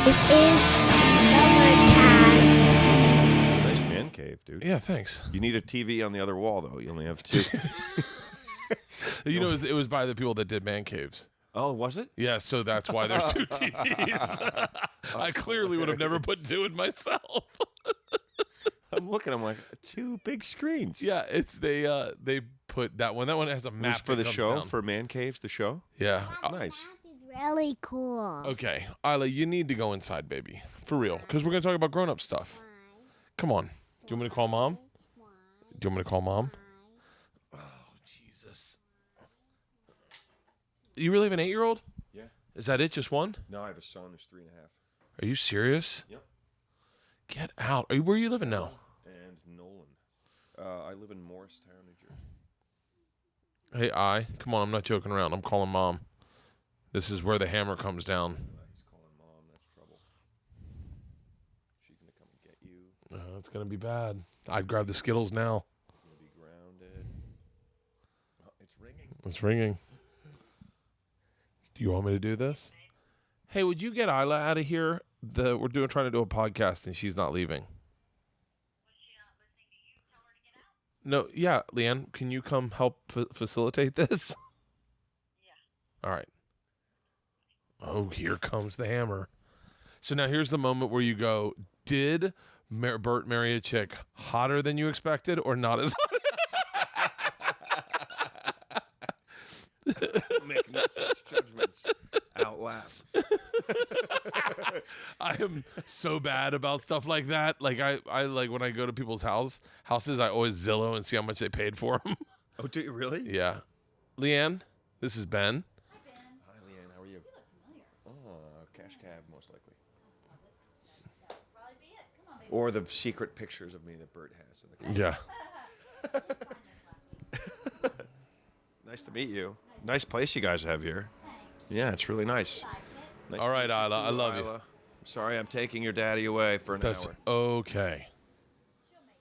This is Overcast. Nice man cave, dude. Yeah, thanks. You need a TV on the other wall, though. You only have two. You know, it was by the people that did man caves. Oh, was it? Yeah, so that's why there's two TVs. I clearly would have never put two in myself. I'm looking. I'm like, two big screens. Yeah, they put that one. That one has a map This for the that comes show, down. for Man Caves, the show. Yeah. Nice. It's really cool. Okay, Isla, you need to go inside, baby, for real, because we're gonna talk about grown-up stuff. Come on. Do you want me to call mom? Do you want me to call mom? Oh, Jesus. You really have an 8-year-old? Yeah. Is that it? Just one? No, I have a son who's 3.5. Are you serious? Yep. Get out. Where are you living now? And Nolan. I live in Morristown, New Jersey. Hey, come on, I'm not joking around. I'm calling mom. This is where the hammer comes down. He's calling mom. That's trouble. She's gonna come and get you. It's going to be bad. I'd grab the Skittles now. You're gonna be grounded. Oh, it's ringing. It's ringing. Do you want me to do this? Hey, would you get Isla out of here? We're trying to do a podcast and she's not leaving. Was she not listening to you tell her to get out? No, yeah, Leanne, can you come help facilitate this? Yeah. All right. Oh, here comes the hammer. So now here's the moment where you go, did Bert marry a chick hotter than you expected or not as hot? Make no such judgments out loud. I am so bad about stuff like that. Like I like when I go to people's houses, I always Zillow and see how much they paid for them. Oh, do you really? Yeah. Leanne, this is Ben. Hi, Ben. Hi, Leanne. How are you? You look familiar. Oh, cash cab, most likely. That would probably be it. Come on, baby. Or the secret pictures of me that Bert has in the car. Yeah. Did find this last week. Nice to meet you. Nice place you guys have here. Thanks. Yeah, it's really nice. Like it? Nice All to right, meet you Isla, too, I love you. Isla. Sorry, I'm taking your daddy away for an That's hour. okay. She'll make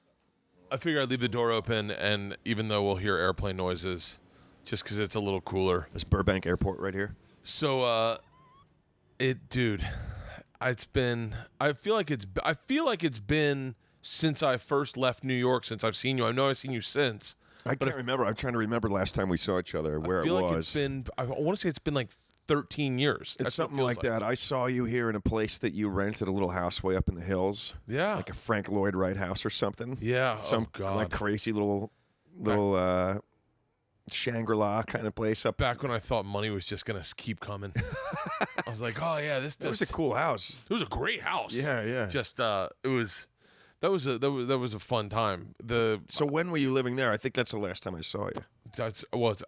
it. I figure I'd leave the door open, and even though we'll hear airplane noises, just because it's a little cooler. This Burbank Airport right here. So, dude, it's been. I feel like it's been since I first left New York. Since I've seen you, I know I've seen you since. I can't remember. I'm trying to remember last time we saw each other, where I feel it like was. it's been. I want to say it's been like 13 years. It's That's what it something feels like that. I saw you here in a place that you rented, a little house way up in the hills. Yeah. Like a Frank Lloyd Wright house or something. Yeah. Some oh God. like crazy little Shangri-La kind of place up. Back when I thought money was just gonna keep coming, I was like, oh yeah, That was a cool house. It was a great house. Yeah, yeah. Just it was. That was a fun time. So when were you living there? I think that's the last time I saw you.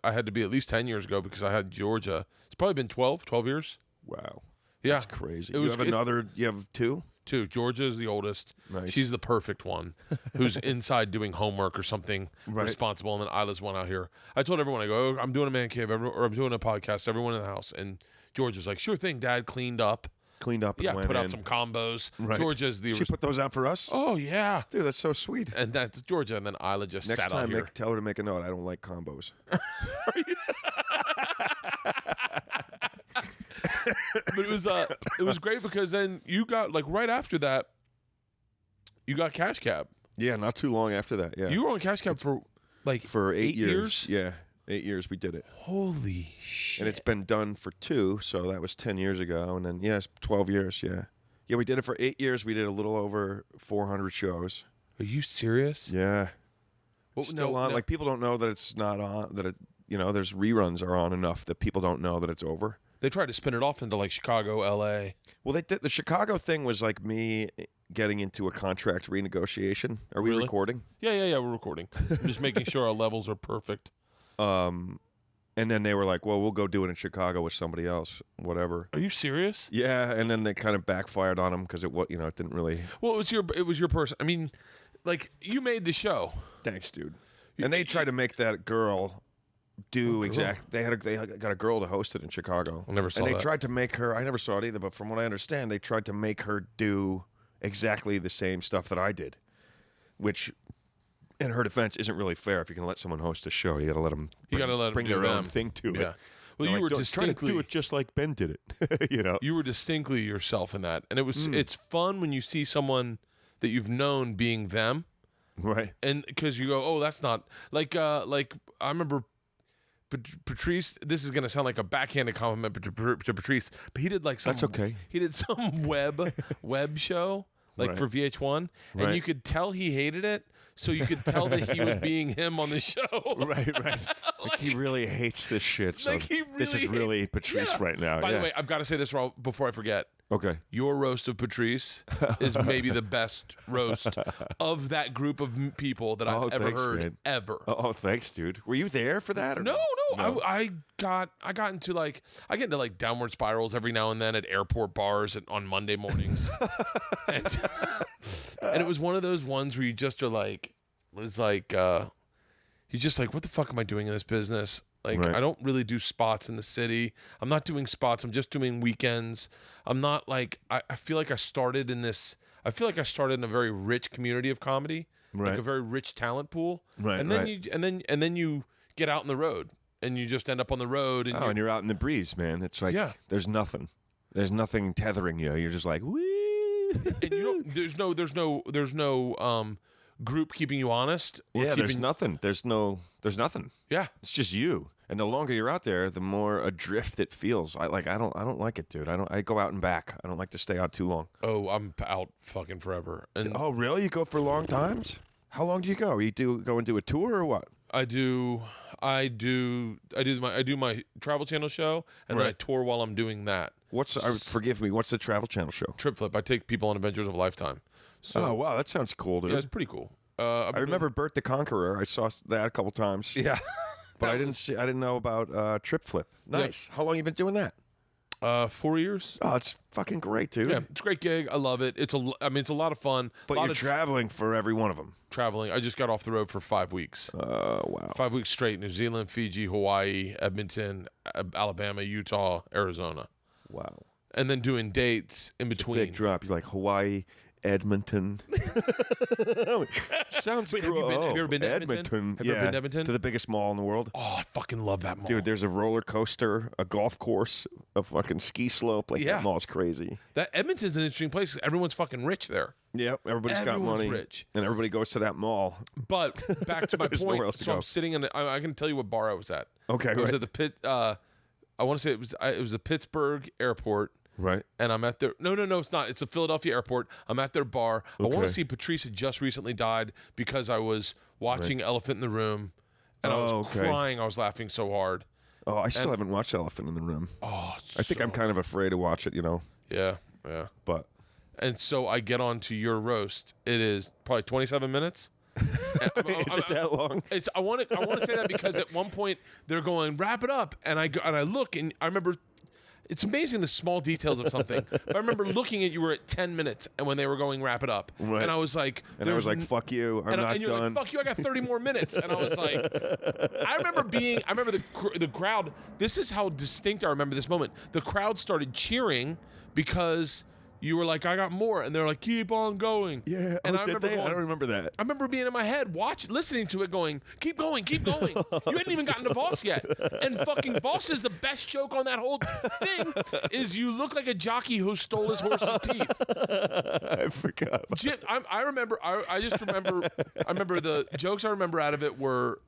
I had to be at least 10 years ago because I had Georgia. It's probably been 12 years. Wow. Yeah. That's crazy. You have two? Two. Georgia is the oldest. Nice. She's the perfect one who's inside doing homework or something Right. responsible. And then Isla's one out here. I told everyone, I go, I'm doing a man cave or I'm doing a podcast, everyone in the house. And Georgia's like, sure thing, Dad, cleaned up. Cleaned up and Yeah, went put out in. some combos. Right. Georgia's the... She put those out for us? Oh, yeah. Dude, that's so sweet. And that's Georgia. And then Isla just Next sat out time, here. tell her to make a note. I don't like combos. But it was great because then you got, like, right after that, you got Cash Cab. Yeah, not too long after that. Yeah. You were on Cash Cab for, like, for 8 years? Yeah, 8 years we did it. Holy shit. And it's been done for 2, so that was 10 years ago. And then, it's 12 years, yeah. Yeah, we did it for 8 years. We did a little over 400 shows. Are you serious? Yeah. Well, Still no, on. no. Like, people don't know that it's not on, that it, there's reruns are on enough that people don't know that it's over. They tried to spin it off into, like, Chicago, L.A. Well, they did, the Chicago thing was like me getting into a contract renegotiation. Are we Really? recording? Yeah, we're recording. I'm just making sure our levels are perfect. And then they were like, well, we'll go do it in Chicago with somebody else, whatever. Are you serious? Yeah, and then they kind of backfired on them because it didn't really. Well, it was your person. I mean, like, you made the show. Thanks, dude. And they tried to make that girl do They got a girl to host it in Chicago. I never saw And they that. tried to make her. I never saw it either, but from what I understand, they tried to make her do exactly the same stuff that I did, which, in her defense, isn't really fair. If you're going to let someone host a show, you got to let them. You gotta let 'em bring do their own them. thing to Yeah. it. Well, They're you were "Don't- try to distinctly do it just like Ben did it. You know. you were distinctly yourself in that, and it's fun when you see someone that you've known being them, Right. and because you go, oh, that's not like I remember. Patrice, this is going to sound like a backhanded compliment to Patrice, but he did like some. That's okay. He did some web show like Right. for VH1, and Right. you could tell he hated it. So you could tell that he was being him on the show. Right. Like he really hates this shit. So Like, he this is really really Patrice right now. By yeah. the way, I've got to say this before I forget. Okay. Your roast of Patrice is maybe the best roast of that group of people that I've ever thanks, heard man. ever. Oh, thanks, dude. Were you there for that? Or No. I got into like I get into like downward spirals every now and then at airport bars on Monday mornings, and it was one of those ones where you just are like, you're just like, what the fuck am I doing in this business? Like, Right. I don't really do spots in the city. I'm not doing spots. I'm just doing weekends. I'm not like, I feel like I started in a very rich community of comedy, Right. like a very rich talent pool. Right, And then right. and then you get out on the road and you just end up on the road and Oh, and you're out in the breeze, man. It's like Yeah. there's nothing tethering you. You're just like, wee. and you don't, there's no group keeping you honest. Or Yeah, there's keeping, nothing. There's nothing. Yeah. It's just you. And the longer you're out there, the more adrift it feels. I don't like it, dude. I go out and back. I don't like to stay out too long. Oh, I'm out fucking forever. And Oh, really? You go for long times? How long do you go? You go and do a tour or what? I do my Travel Channel show, and then I Right. tour while I'm doing that. Forgive me, what's the Travel Channel show? Trip Flip. I take people on adventures of a lifetime. So Oh, wow, that sounds cool, dude. yeah, it's pretty cool. I remember Bert the Conqueror. I saw that a couple times. Yeah. But I didn't know about Trip Flip. Nice. How long you been doing that? 4 years. Oh, it's fucking great, dude. Yeah, it's a great gig. I love it. It's a lot of fun. But lot you're of traveling for every one of them. traveling. I just got off the road for 5 weeks. Oh, wow. 5 weeks straight. New Zealand, Fiji, Hawaii, Edmonton, Alabama, Utah, Arizona. Wow. And then doing dates in between. Big drop. You're like Hawaii, Edmonton. Sounds Wait, cool. have you ever been to Edmonton? Have you ever been to Edmonton? To the biggest mall in the world. Oh, I fucking love that mall. Dude, there's a roller coaster, a golf course, a fucking ski slope. Like, Yeah. that mall's crazy. That Edmonton's an interesting place. Everyone's fucking rich there. Yep, everybody's got Everyone's money. rich. And everybody goes to that mall. But back to my There's point. nowhere else to So go. I'm sitting in. I can tell you what bar I was at. Okay, I was right. at the pit. I want to say it was the Pittsburgh airport. Right. And I'm at their no, it's not. It's a Philadelphia airport. I'm at their bar. I want Okay. to see Patrice had just recently died because I was watching Elephant in the Room, and I was okay. crying. I was laughing so hard. Oh, I still haven't watched Elephant in the Room. Oh, I think I'm kind of afraid to watch it, yeah. but And so I get on to your roast. It is probably 27 minutes. is it that long? I want to say that because at one point they're going wrap it up, and I look and I remember. It's amazing the small details of something. But I remember looking at you were at 10 minutes, and when they were going wrap it up, Right. and I was like, And I was like, fuck you, I'm not and you're done. like, fuck you, I got 30 more minutes, and I was like, I remember the crowd. This is how distinct I remember this moment. The crowd started cheering because you were like, I got more, and they're like, keep on going. Yeah, and I don't remember that. I remember being in my head, listening to it, going, keep going. You hadn't even gotten to Voss yet. And fucking Voss is the best joke on that whole thing, is you look like a jockey who stole his horse's teeth. I forgot. Jim, I remember the jokes I remember out of it were,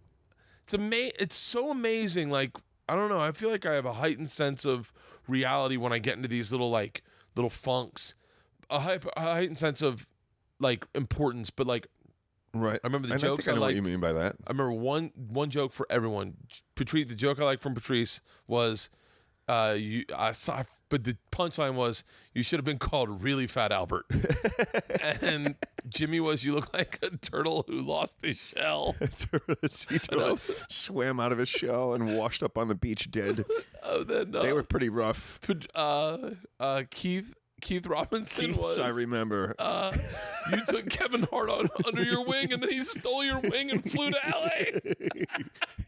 it's so amazing. Like, I don't know, I feel like I have a heightened sense of reality when I get into these little funks, a heightened sense of like importance, but like Right. I remember the and jokes I think I know what liked. you mean by that. I remember one joke for everyone. Patrice, the joke I liked from Patrice was, but the punchline was, you should have been called Really Fat Albert. And Jimmy was, you look like a turtle who lost his shell. He swam out of his shell and washed up on the beach dead. Oh, then They were pretty rough. Keith Robinson Keith, was. I remember. You took Kevin Hart under your wing, and then he stole your wing and flew to L.A.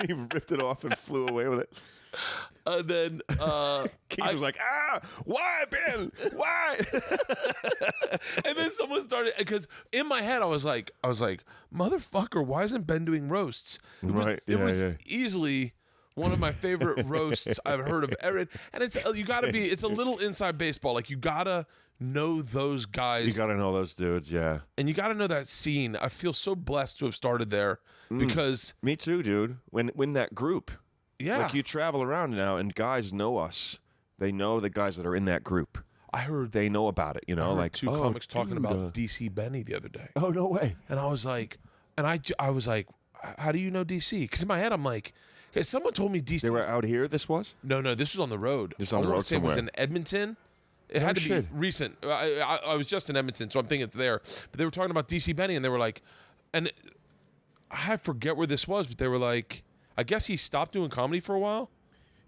He ripped it off and flew away with it. And then Keith was like, why, Ben? Why? and then someone started, because in my head I was like, motherfucker, why isn't Ben doing roasts? It was Right, It yeah, was yeah. easily One of my favorite roasts I've heard of ever. And it's you got to be. It's a little inside baseball. Like you gotta know those guys. You got to know those dudes, yeah. And you got to know that scene. I feel so blessed to have started there because Me too, dude. When that group, yeah, like you travel around now, and guys know us. They know the guys that are in that group. I heard They know about it, you know, I heard like two comics talking about DC Benny the other day, Oh no way! and I was like, I was like, how do you know DC? Because in my head I'm like, okay, someone told me DC. They were out here. This was. No, this was on the road. This was on the I wanna road say it was somewhere. in Edmonton. It Oh, had to shit. be recent. I was just in Edmonton, so I'm thinking it's there. But they were talking about DC Benny, and they were like, and I forget where this was, but they were like, I guess he stopped doing comedy for a while.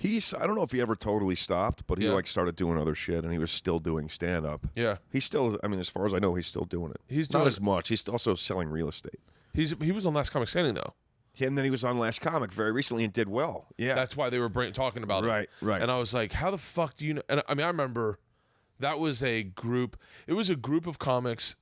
I don't know if he ever totally stopped, but he Yeah. like started doing other shit, and he was still doing stand up. Yeah, He's still. I mean, as far as I know, he's still doing it. He's not doing as much. He's also selling real estate. he was on Last Comic Standing though. And then he was on Last Comic very recently and did well. Yeah, That's why they were talking about it. Right. And I was like, how the fuck do you know? And I mean, I remember that was a group. It was a group of comics.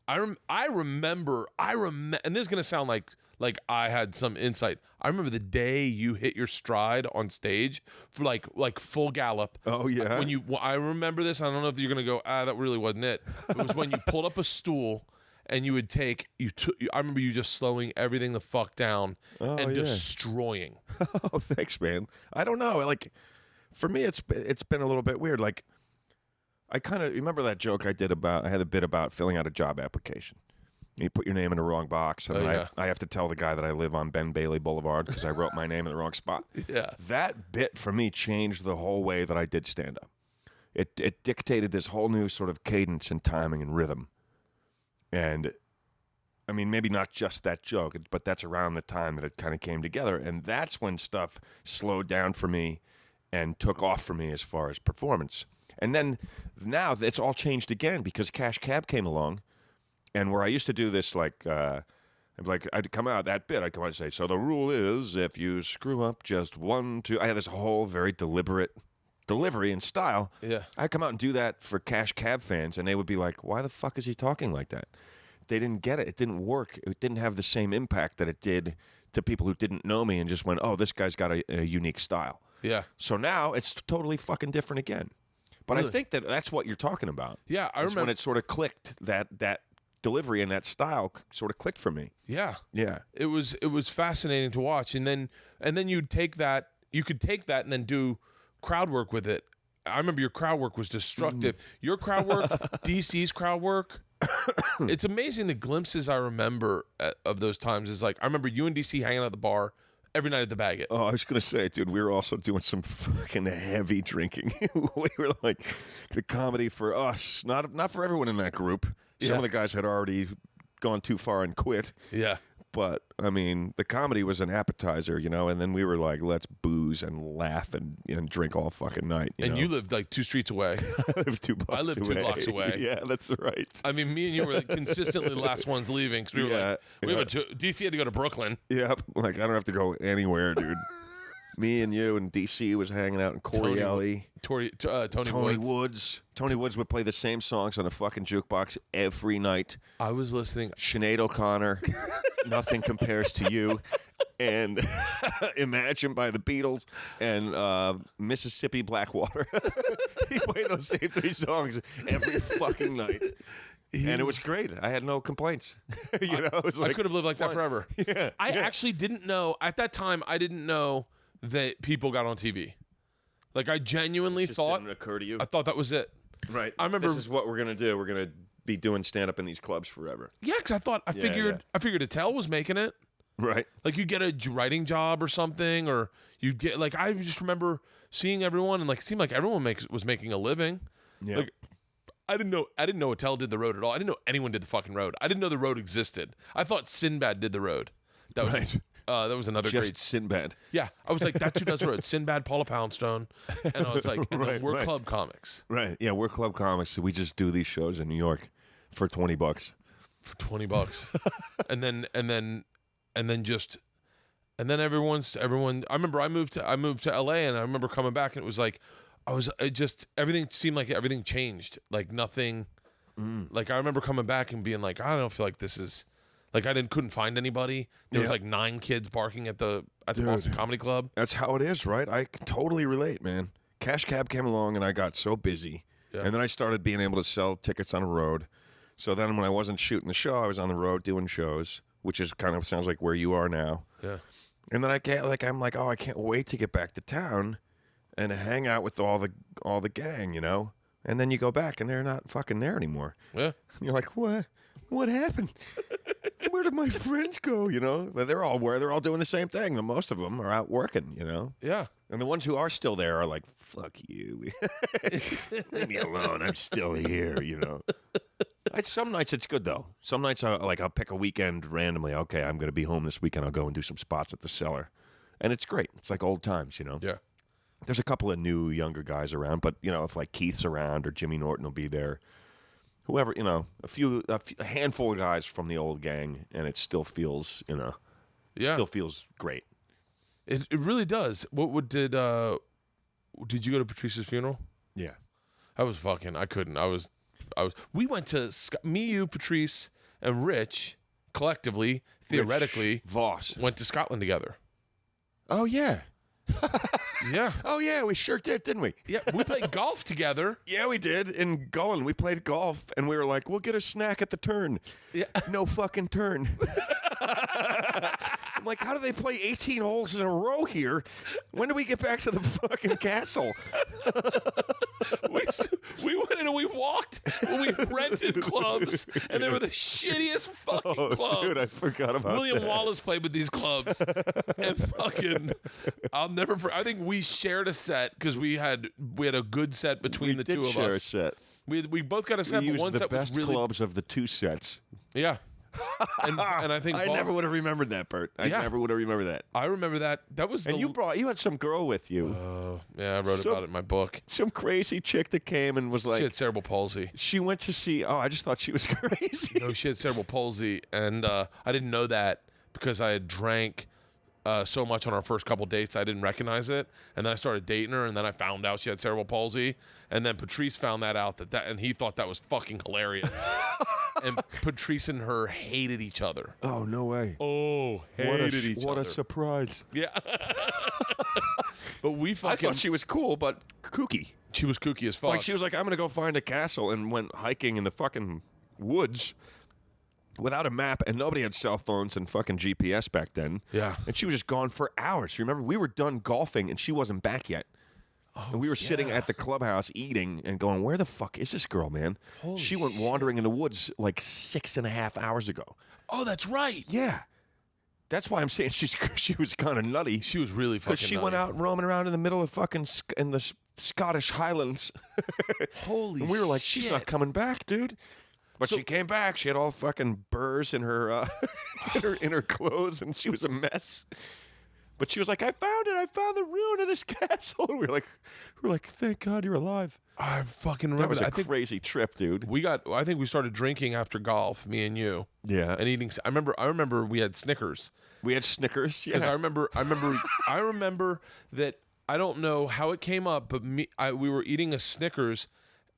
I remember, and this is gonna sound like I had some insight. I remember the day you hit your stride on stage for like full gallop. Oh, yeah? I remember this. I don't know if you're gonna go, that really wasn't it. It was when you pulled up a stool and you would I remember you just slowing everything the fuck down and yeah. destroying. Oh, thanks, man. I don't know. Like, for me, it's been a little bit weird. Like, I kind of remember that joke I had a bit about filling out a job application. You put your name in the wrong box, and Oh, yeah. I have to tell the guy that I live on Ben Bailey Boulevard because I wrote my name in the wrong spot. Yeah. That bit for me changed the whole way that I did stand up. It dictated this whole new sort of cadence and timing and rhythm. And I mean, maybe not just that joke, but that's around the time that it kind of came together. And that's when stuff slowed down for me and took off for me as far as performance. And then now it's all changed again because Cash Cab came along. And where I used to do this, I'd come out that bit. I'd come out and say, so the rule is if you screw up just 1, 2. I had this whole very deliberate delivery and style. Yeah. I'd come out and do that for Cash Cab fans, and they would be like, why the fuck is he talking like that? They didn't get it. It didn't work. It didn't have the same impact that it did to people who didn't know me and just went, oh, this guy's got a unique style. Yeah. So now it's totally fucking different again. But Really? I think that's what you're talking about. Yeah, I It's remember. when it sort of clicked, that delivery and that style sort of clicked for me. Yeah. Yeah. It was fascinating to watch, and then you'd take that. You could take that and then do crowd work with it. I remember your crowd work was destructive. Your crowd work, DC's crowd work. It's amazing the glimpses I remember of those times. Is like I remember you and DC hanging out at the bar every night at the Baggett. Oh, I was gonna say, dude, we were also doing some fucking heavy drinking. We were like the comedy for us, not for everyone in that group. Some Yeah. of the guys had already gone too far and quit. Yeah. But I mean, the comedy was an appetizer, you know, and then we were like, let's booze and laugh and drink all fucking night. And know? you lived like 2 streets away. I live 2 blocks I live 2 blocks away. Yeah, that's right. I mean, me and you were like consistently the last ones leaving because we were Yeah, like, DC had to go to Brooklyn. Yep. Like, I don't have to go anywhere, dude. Me and you and DC was hanging out in Corey Alley. Tony Tony Woods. Woods. Tony Woods would play the same songs on a fucking jukebox every night. I was listening. Sinead O'Connor, Nothing Compares to You, and Imagine by the Beatles, and Mississippi Blackwater. He played those same 3 songs every fucking night. And it was great. I had no complaints. It was like, I could have lived like that fun. forever. Yeah. I actually didn't know at that time. I didn't know that people got on TV. Like I genuinely thought. Didn't occur to you. I thought that was it. Right. I remember. This is what we're gonna do. We're gonna be doing stand up in these clubs forever. Yeah, because I figured Attell was making it. Right. Like you get a writing job or something, or you get like I just remember seeing everyone and like it seemed like everyone was making a living. Yeah. Like, I didn't know Attell did the road at all. I didn't know anyone did the fucking road. I didn't know the road existed. I thought Sinbad did the road. That was Right. That was another Just great. Sinbad. Yeah, I was like, that's who does the road. Sinbad, Paula Poundstone, and I was like, and then Right, we're right. club comics Right. Yeah, we're club comics. So we just do these shows in New York for $20. for $20, and then everyone. I remember I moved to LA, and I remember coming back, and it was like everything seemed like everything changed, like nothing. Like I remember coming back and being like, I don't feel like this is Like I couldn't find anybody. There was like 9 kids barking at the Boston Comedy Club. That's how it is, right? I can totally relate, man. Cash Cab came along and I got so busy. Yeah. And then I started being able to sell tickets on the road. So then when I wasn't shooting the show, I was on the road doing shows, which is kind of sounds like where you are now. Yeah. And then I'm like, oh, I can't wait to get back to town and hang out with all the gang, you know? And then you go back and they're not fucking there anymore. Yeah. And you're like, what? What happened? Where did my friends go, you know? But they're all doing the same thing. The most of them are out working, you know? Yeah. And the ones who are still there are like, fuck you. Leave me alone. I'm still here, you know? Some nights it's good, though. Some nights I'll pick a weekend randomly. Okay, I'm going to be home this weekend. I'll go and do some spots at the Cellar. And it's great. It's like old times, you know? Yeah. There's a couple of new, younger guys around. But, you know, if like Keith's around or Jimmy Norton will be there, whoever, you know, a handful of guys from the old gang, and it still feels, you know, still feels great. It really does. Did you go to Patrice's funeral? Yeah. I was fucking. I couldn't. We went to me, you, Patrice, and Rich collectively, theoretically, Rich Voss went to Scotland together. Oh yeah. Yeah. Oh yeah, we sure did, didn't we? Yeah. We played golf together. Yeah, we did. In Gullen, we played golf, and we were like, "We'll get a snack at the turn." Yeah. No fucking turn. I'm like, how do they play 18 holes in a row here? When do we get back to the fucking castle? We went in and we walked when we rented clubs, and they were the shittiest fucking clubs. Dude, I forgot about William that. Wallace played with these clubs, and fucking, I'll never. I think we shared a set because we had a good set between the two of share us. A set. We both got a set, We but used one the set best was really clubs of the 2 sets. yeah. And I think I Voss- never would have remembered that, Bert. I Yeah. never would have remembered that. I remember that. That was And the, you had some girl with you. yeah, I wrote about it in my book. Some crazy chick that came and was like, She had cerebral palsy. she went to see, I just thought she was crazy. No, she had cerebral palsy, and I didn't know that because I had drank so much on our first couple dates, I didn't recognize it. And then I started dating her, and then I found out she had cerebral palsy. And then Patrice found that out, and he thought that was fucking hilarious. And Patrice and her hated each other. Oh, no way. Oh, hated each other. What a surprise. Yeah. But we I fucking... thought she was cool, but kooky. She was kooky as fuck. Like, she was like, I'm going to go find a castle, and went hiking in the fucking woods without a map, and nobody had cell phones and fucking GPS back then. Yeah. And she was just gone for hours. Remember, we were done golfing, and she wasn't back yet. And we were sitting at the clubhouse eating and going, where the fuck is this girl, man? Holy she went wandering in the woods like 6.5 hours ago. Oh, that's right. Yeah. That's why I'm saying she was kind of nutty. She was really fucking Because she nutty. went out roaming around in the middle of fucking in the Scottish Highlands. Holy And we were like, shit. she's not coming back, dude. But So- she came back. She had all fucking burrs in her in her clothes, and she was a mess. But she was like, I found it. I found the ruin of this castle. And we were like, thank God you're alive. I fucking That remember was that. a I think crazy trip, dude. I think we started drinking after golf, me and you, Yeah. and eating. I remember we had Snickers We had Snickers. because Yeah. I remember that. I don't know how it came up, but we were eating a Snickers,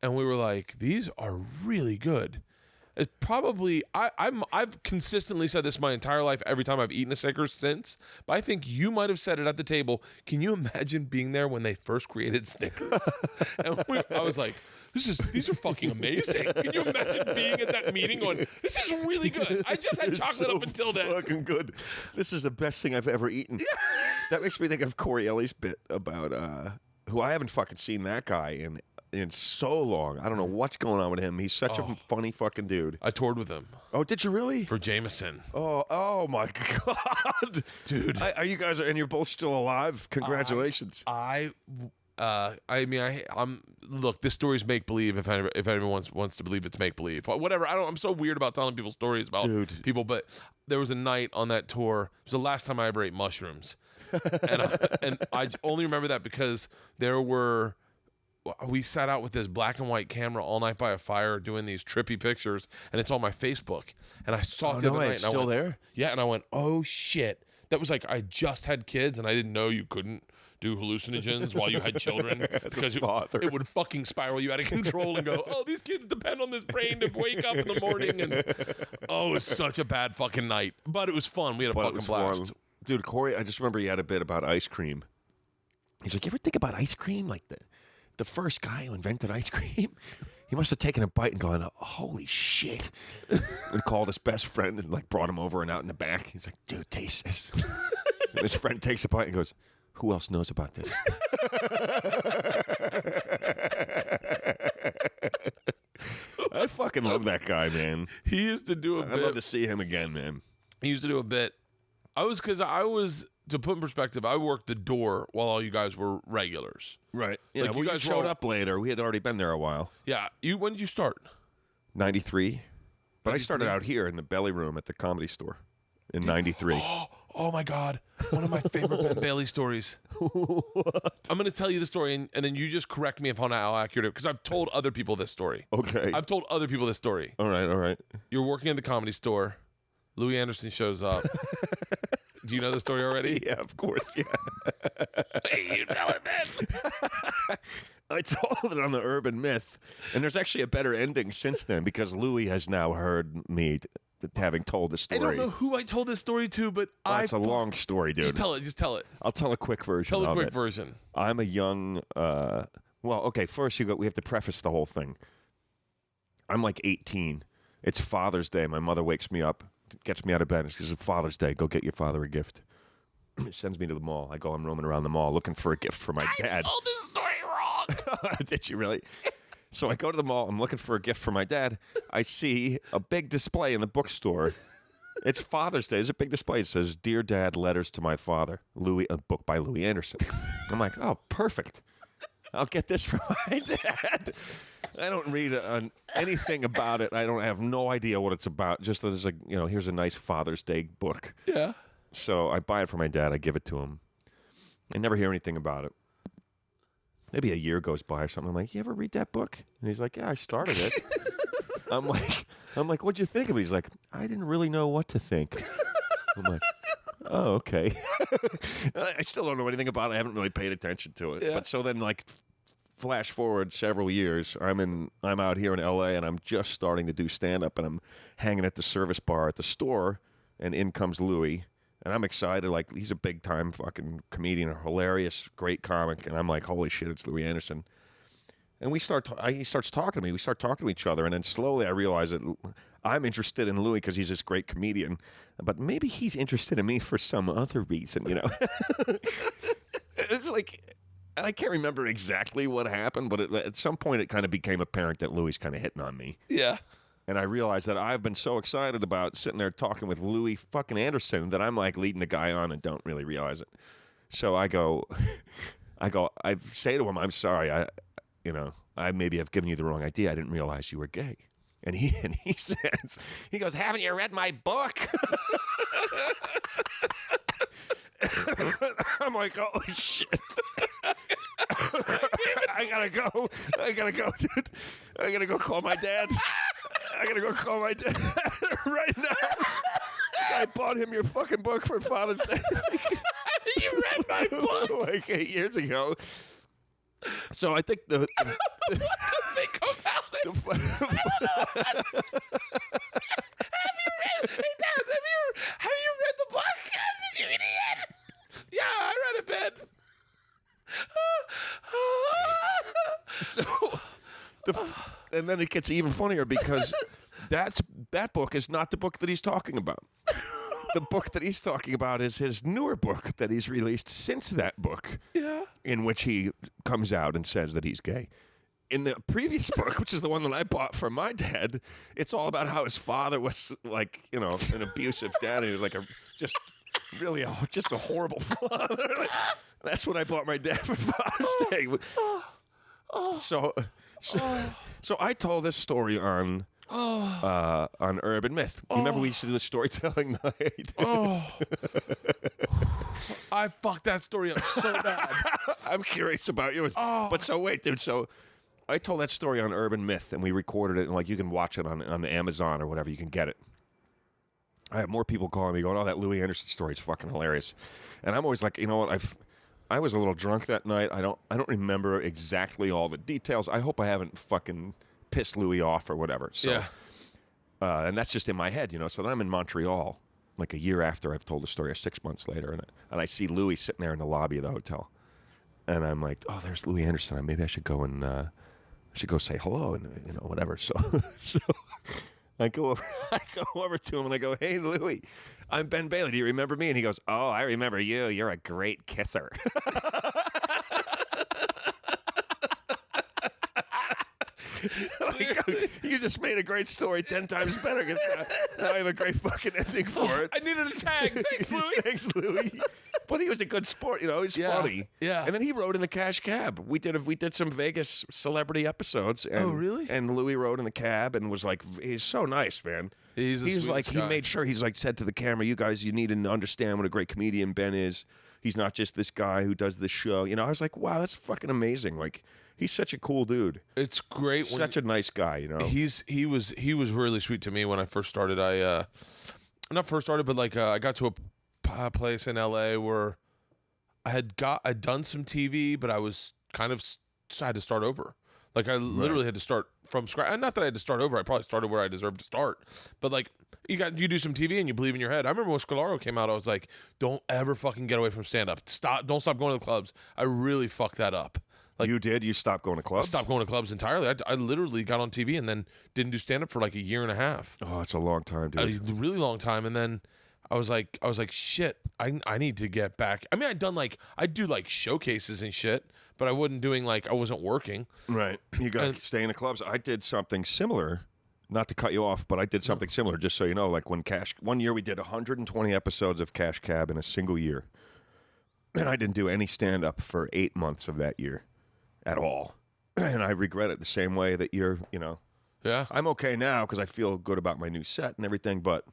and we were like, these are really good. It's probably I've consistently said this my entire life every time I've eaten a Snickers since, but I think you might have said it at the table. Can you imagine being there when they first created Snickers? And I was like, these are fucking amazing. Can you imagine being at that meeting going, this is really good. I just had It's chocolate so up until then. Fucking good. This is the best thing I've ever eaten. That makes me think of Corey Ellie's bit about who I haven't fucking seen that guy in so long. I don't know what's going on with him. He's such a funny fucking dude. I toured with him Oh, did you really? for Jameson. Oh my God, Dude. Are you guys and you're both still alive? Congratulations. I'm look, this story's make believe if anyone wants to believe it's make believe. Whatever. I'm so weird about telling people stories about Dude. people, but there was a night on that tour. It was the last time I ever ate mushrooms. and I only remember that because we sat out with this black and white camera all night by a fire doing these trippy pictures, and it's on my Facebook. And I saw it the no other way, night. it's And I still went, there? Yeah, and I went, oh shit. That was like I just had kids, and I didn't know you couldn't do hallucinogens while you had children because it would fucking spiral you out of control and go, oh, these kids depend on this brain to wake up in the morning. And oh, it was such a bad fucking night. But it was fun. We had a fucking blast. Fun. Dude, Corey, I just remember he had a bit about ice cream. He's like, you ever think about ice cream? Like the first guy who invented ice cream? He must have taken a bite and gone, holy shit. And called his best friend and like brought him over and out in the back. He's like, dude, taste this. And his friend takes a bite and goes, who else knows about this? I fucking love that guy, man. He used to do a bit. I'd love to see him again, man. He used to do a bit. To put in perspective, I worked the door while all you guys were regulars. Right. Yeah, Like, well, you guys showed up later. We had already been there a while. Yeah. When did you start? 93. But I started out here in the belly room at the Comedy Store in 93. Oh my God. One of my favorite Ben Bailey stories. What? I'm going to tell you the story, and then you just correct me if I'm not accurate, because I've told other people this story. Okay. I've told other people this story. All right. You're working at the Comedy Store. Louie Anderson shows up. Do you know the story already? Yeah, of course, yeah. Hey, you tell it, man. I told it on the Urban Myth, and there's actually a better ending since then because Louie has now heard me having told the story. I don't know who I told this story to, but It's a long story, dude. Just tell it. I'll tell a quick version of it. Tell a quick version. I'm a young... first we have to preface the whole thing. I'm like 18. It's Father's Day. My mother wakes me up, gets me out of bed, and she says, Father's Day, go get your father a gift. Sends me to the mall. I'm roaming around the mall looking for a gift for my dad. I told this story wrong. Did you really? So I go to the mall. I'm looking for a gift for my dad. I see a big display in the bookstore. It's Father's Day. There's a big display. It says, Dear Dad, Letters to My Father. A book by Louie Anderson. I'm like, oh, perfect. I'll get this for my dad. I don't read anything about it. I have no idea what it's about. Just that it's here's a nice Father's Day book. Yeah. So I buy it for my dad. I give it to him. I never hear anything about it. Maybe a year goes by or something. I'm like, you ever read that book? And he's like, yeah, I started it. I'm like, what'd you think of it? He's like, I didn't really know what to think. I'm like, oh, okay. I still don't know anything about it. I haven't really paid attention to it. Yeah. But so then, flash forward several years, I'm out here in L.A. and I'm just starting to do stand-up, and I'm hanging at the service bar at the store, and in comes Louie. And I'm excited, he's a big-time fucking comedian, a hilarious, great comic, and I'm like, holy shit, it's Louie Anderson. And he starts talking to me. We start talking to each other, and then slowly I realize that I'm interested in Louie because he's this great comedian, but maybe he's interested in me for some other reason, It's and I can't remember exactly what happened, but at some point it kind of became apparent that Louie's kind of hitting on me. Yeah. And I realized that I've been so excited about sitting there talking with Louie fucking Anderson that I'm leading the guy on and don't really realize it. So I say to him, I'm sorry, I maybe have given you the wrong idea. I didn't realize you were gay. And he says, he goes, haven't you read my book? I'm like, oh shit. I gotta go, dude. I gotta go call my dad. Right now. I bought him your fucking book for Father's Day. You read my book? 8 years ago. So I think the what do you think about it? Have you read the book? You idiot. Yeah, I read it, Ben. And then it gets even funnier because that book is not the book that he's talking about. The book that he's talking about is his newer book that he's released since that book, in which he comes out and says that he's gay. In the previous book, which is the one that I bought for my dad, it's all about how his father was an abusive dad. He was just a horrible father. That's what I bought my dad for Father's Day. So I told this story on Urban Myth. Remember we used to do the storytelling night? I fucked that story up so bad. I'm curious about yours. But so wait, dude. So I told that story on Urban Myth, and we recorded it, and you can watch it on Amazon or whatever. You can get it. I have more people calling me going, oh, that Louie Anderson story is fucking hilarious. And I'm always like, you know what? I was a little drunk that night. I don't remember exactly all the details. I hope I haven't fucking pissed Louie off or whatever. So, Yeah. And that's just in my head, So then I'm in Montreal, like a year after I've told the story, or 6 months later, and I see Louie sitting there in the lobby of the hotel, and I'm like, oh, there's Louie Anderson. Maybe I should go and say hello and whatever. So I go over to him and I go, hey, Louie, I'm Ben Bailey. Do you remember me? And he goes, oh, I remember you. You're a great kisser. You just made a great story 10 times better. Now I have a great fucking ending for it. I needed a tag. Thanks, Louie. Thanks, Louie. But he was a good sport, He's funny. Yeah. And then he rode in the cash cab. We did some Vegas celebrity episodes. And, Oh, really? And Louie rode in the cab and was like, he's so nice, man. He's like, guy. he made sure said to the camera, you guys, you need to understand what a great comedian Ben is. He's not just this guy who does this show. I was like, wow, that's fucking amazing. Like, he's such a cool dude. It's great. Such a nice guy, He was really sweet to me when I first started. Not first started, but I got to a place in LA where I'd done some TV, but I was kind of I had to start over. Like I literally had to start from scratch. Not that I had to start over. I probably started where I deserved to start. But you do some TV and you believe in your head. I remember when Scalaro came out, I was like, don't ever fucking get away from stand up. Don't stop going to the clubs. I really fucked that up. You did? You stopped going to clubs? I stopped going to clubs entirely. I literally got on TV and then didn't do stand up for like a year and a half. Oh, it's a long time, dude. A really long time. And then I was like, shit, I need to get back. I mean, I'd do showcases and shit, but I wasn't doing I wasn't working. Right. You got to stay in the clubs. I did something similar, not to cut you off, but I did something similar, just so you know. Like one year we did 120 episodes of Cash Cab in a single year. And I didn't do any stand up for 8 months of that year at all. And I regret it the same way that you're, Yeah. I'm okay now because I feel good about my new set and everything, but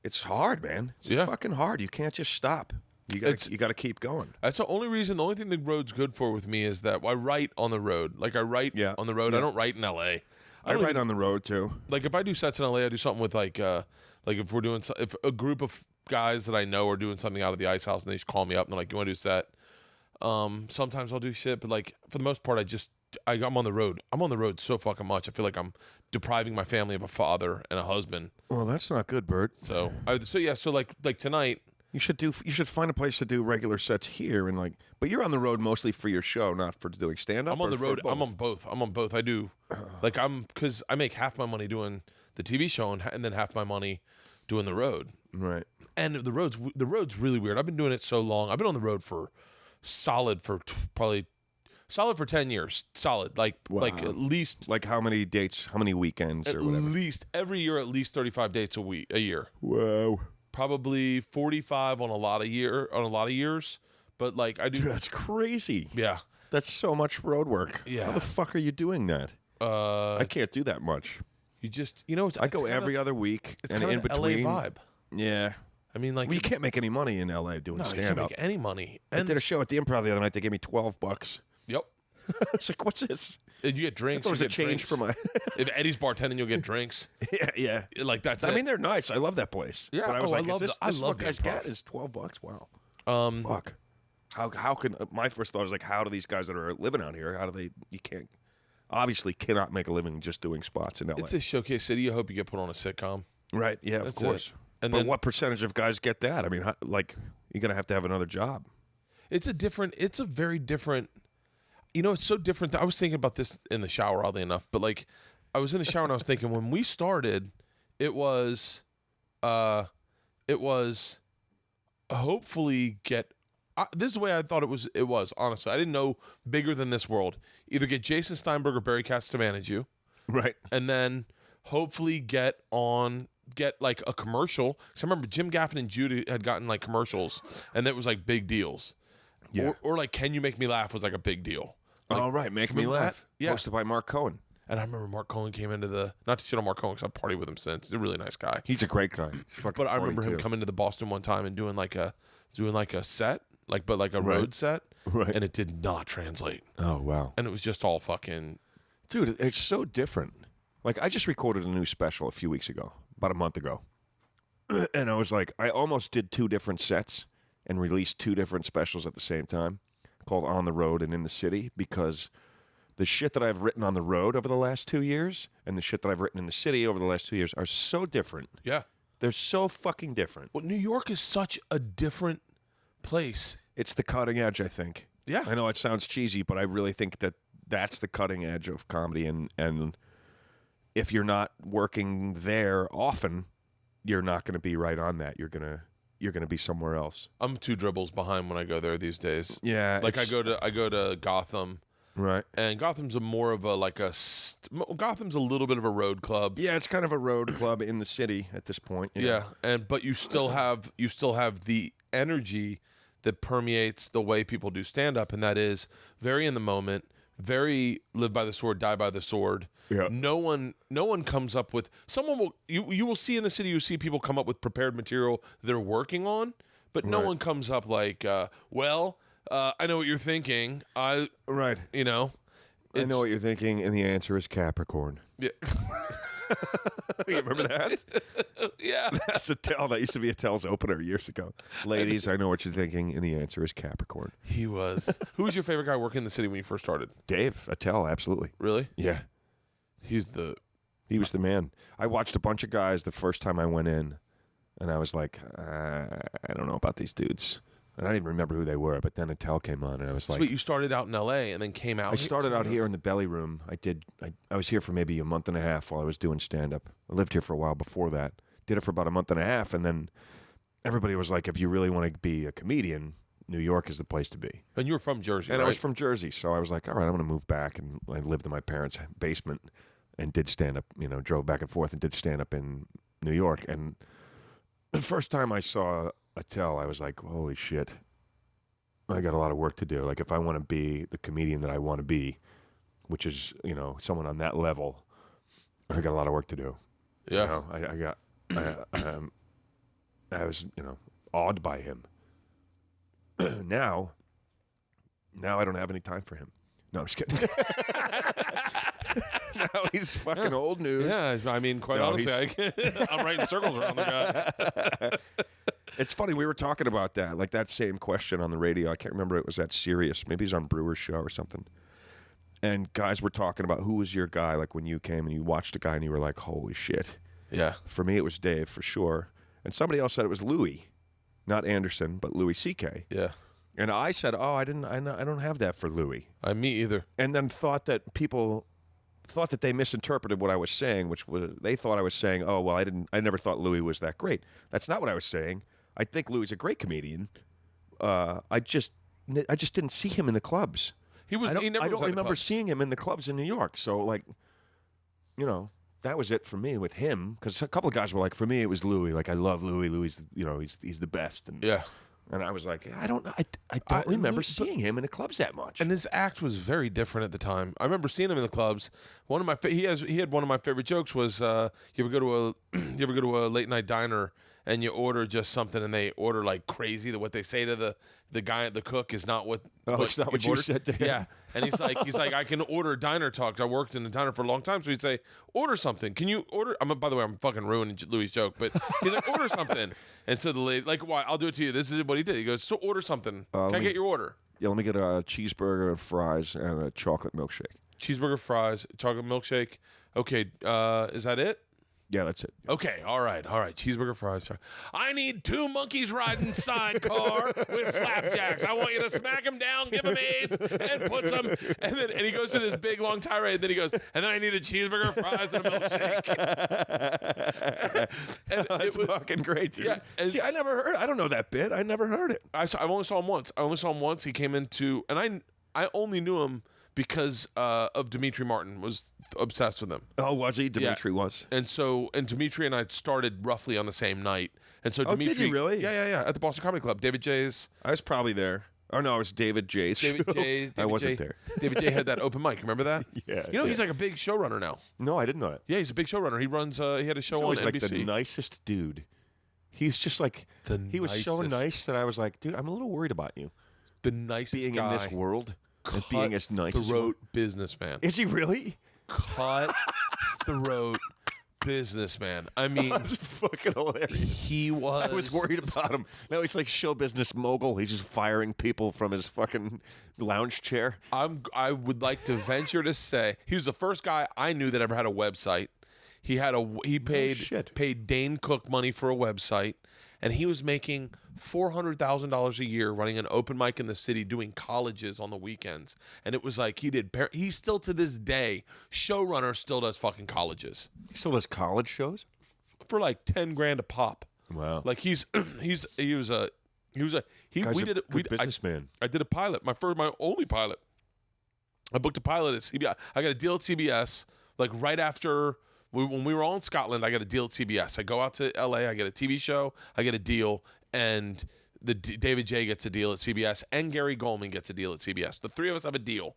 it's hard, man. It's fucking hard. You can't just stop. You got to keep going. That's the only reason. The only thing the road's good for with me is that I write on the road. I write on the road. Yeah. I don't write in LA. I write on the road too. If I do sets in LA, I do something with if a group of guys that I know are doing something out of the Ice House and they just call me up and they're like, you want to do a set? Sometimes I'll do shit, but for the most part, I'm on the road. I'm on the road so fucking much. I feel like I'm depriving my family of a father and a husband. Well, that's not good, Bert. So tonight. You should find a place to do regular sets here but you're on the road mostly for your show, not for doing stand up. I'm on the road. I'm on both. I do because I make half my money doing the TV show and then half my money doing the road. Right. And the road's really weird. I've been doing it so long. I've been on the road for probably 10 years. Solid. Wow. At least how many dates, how many weekends or whatever? At least every year, at least 35 dates a year. Wow. Probably 45 on a lot of years. But I do. Dude, that's crazy. Yeah. That's so much road work. Yeah. How the fuck are you doing that? I can't do that much. You just I go every other week. It's and kind in of between. LA vibe. Yeah. I mean, you can't make any money in LA doing no, you stand can't up. make any money. I did a show at the Improv the other night. They gave me $12. Yep. I was like, what's this? And you get drinks. There was you a get change drinks. for my. If Eddie's bartending, you'll get drinks. Yeah. That's I it. mean, they're nice. I love that place. Yeah. But I was like, this is what the guys Improv. get is $12? Wow. Fuck. How can my first thought is how do these guys that are living out here? How do they? You cannot make a living just doing spots in LA. It's a showcase city. I hope you get put on a sitcom. Right? Yeah, That's of course. it. And but then, what percentage of guys get that? I mean, you're gonna have to have another job. It's a very different. It's so different. I was thinking about this in the shower, oddly enough. But I was in the shower and I was thinking when we started, it was hopefully get. This is the way I thought it was. It was honestly. I didn't know bigger than this world. Either get Jason Steinberg or Barry Katz to manage you, right? And then hopefully get a commercial. Because I remember Jim Gaffigan and Judy had gotten commercials, and that was big deals. Yeah. Or Can You Make Me Laugh was a big deal. Oh right, Make Me Laugh. Yeah. Hosted by Mark Cohen. And I remember Mark Cohen came into not to shit on Mark Cohen because I've partied with him since. He's a really nice guy. He's a great guy. But I remember him coming to the Boston one time and doing a set, a road set. Right. And it did not translate. Oh wow. And it was just all fucking. Dude, it's so different. I just recorded a new special a few weeks ago, about a month ago. And I was I almost did 2 different sets and release 2 different specials at the same time called On the Road and In the City, because the shit that I've written on the road over the last 2 years and the shit that I've written in the city over the last 2 years are so different. Yeah. They're so fucking different. Well, New York is such a different place. It's the cutting edge, I think. Yeah. I know it sounds cheesy, but I really think that that's the cutting edge of comedy. And if you're not working there often, you're not going to be right on that. You're going to be somewhere else. I'm 2 dribbles behind when I go there these days. Yeah. Like I go to Gotham. Right. And Gotham's Gotham's a little bit of a road club. Yeah, it's kind of a road club in the city at this point. You know? But you still have the energy that permeates the way people do stand up, and that is very in the moment, very live by the sword, die by the sword. Yeah. No one comes up with you will see in the city, you see people come up with prepared material they're working on, but no one comes up like I know what you're thinking. Right. You know, I know what you're thinking, and the answer is Capricorn. Yeah. You remember that? Yeah. That's Attell. That used to be Attell's opener years ago. Ladies, I know what you're thinking, and the answer is Capricorn. He was. Who was your favorite guy working in the city when you first started? Dave Attell, absolutely. Really? Yeah. He was the man. I watched a bunch of guys the first time I went in, and I was like, I don't know about these dudes. And I didn't remember who they were, but then Attell came on, and I was like... Sweet, you started out in L.A. and then came out... I started out here in the belly room. I was here for maybe a month and a half while I was doing stand-up. I lived here for a while before that. Did it for about a month and a half, and then everybody was like, if you really want to be a comedian, New York is the place to be. And you were from Jersey, And right? I was from Jersey, so I was like, all right, I'm going to move back. And I lived in my parents' basement and did stand-up, drove back and forth and did stand-up in New York. And the first time I saw Attell, I was like, holy shit. I got a lot of work to do. Like, if I want to be the comedian that I want to be, which is, someone on that level, I got a lot of work to do. Yeah. I was, awed by him. Now I don't have any time for him. No, I'm just kidding. Now he's fucking old news. Yeah, I mean, quite honestly, I'm writing circles around the guy. It's funny, we were talking about that, like that same question on the radio. I can't remember, it was that Sirius. Maybe he's on Brewer's show or something. And guys were talking about who was your guy, like when you came and you watched a guy and you were like, holy shit. Yeah. For me, it was Dave, for sure. And somebody else said it was Louie. Not Anderson, but Louis C.K. Yeah. And I said, I don't have that for Louie. Me either. And then thought that people thought that they misinterpreted what I was saying, which was they thought I was saying, oh, well, I never thought Louie was that great. That's not what I was saying. I think Louie's a great comedian. I just didn't see him in the clubs. He was. I don't remember seeing him in the clubs in New York. So like, that was it for me with him. Because a couple of guys were like, for me it was Louie. Like I love Louie. Louie's he's the best. And yeah. And I was like, I don't remember seeing him in the clubs that much. And his act was very different at the time. I remember seeing him in the clubs. One of my he had one of my favorite jokes was you ever go to a late night diner and you order just something and they order like crazy. That what they say to the guy at the cook is not what. It's not what you said to him. Yeah, and he's like I can order diner talk. I worked in the diner for a long time, so he'd say order something. Can you order? By the way, I'm fucking ruining Louis' joke, but he's like order something. And so the lady like, why? I'll do it to you. This is what he did. He goes, so order something. Can I get your order? Yeah, let me get a cheeseburger, fries, and a chocolate milkshake. Cheeseburger, fries, chocolate milkshake. Okay, is that it? Yeah, that's it. Okay, all right. Cheeseburger, fries. Sorry. I need 2 monkeys riding sidecar with flapjacks. I want you to smack them down, give them AIDS, and put some. And he goes to this big long tirade. And then he goes, and then I need a cheeseburger, fries, and a milkshake. And That's fucking great, dude. Yeah, see, I don't know that bit. I never heard it. I only saw him once. He came into, and I only knew him because of Dimitri Martin. Was obsessed with him. Oh, was he? Dimitri was. And Dimitri and I started roughly on the same night. And so Dimitri, did you really? Yeah. At the Boston Comedy Club, David J's. I was probably there. Oh no, it was David J's show. I wasn't there. David J had that open mic. Remember that? Yeah. He's like a big showrunner now. No, I didn't know that. Yeah, he's a big showrunner. He runs. He had a show on He's NBC. like the nicest dude. He's just like he was so nice that I was like, dude, I'm a little worried about you. The nicest being guy in this world and being as nice as throat businessman. Is he really? Cut throat businessman. I mean, That's fucking hilarious. he was. I was worried about him. Now he's like show business mogul. He's just firing people from his fucking lounge chair. I would like to venture to say he was the first guy I knew that ever had a website. He paid Dane Cook money for a website, and he was making $400,000 a year running an open mic in the city, doing colleges on the weekends. And it was like he still to this day, showrunner still does fucking colleges He still does college shows. for like 10 grand a pop. Wow. Like he was a businessman. I did a pilot, my only pilot. I booked a pilot at CBS. I got a deal at CBS like right after. When we were all in Scotland, I got a deal at CBS. I go out to LA, I get a TV show, I get a deal, and David J gets a deal at CBS, and Gary Goldman gets a deal at CBS. The three of us have a deal.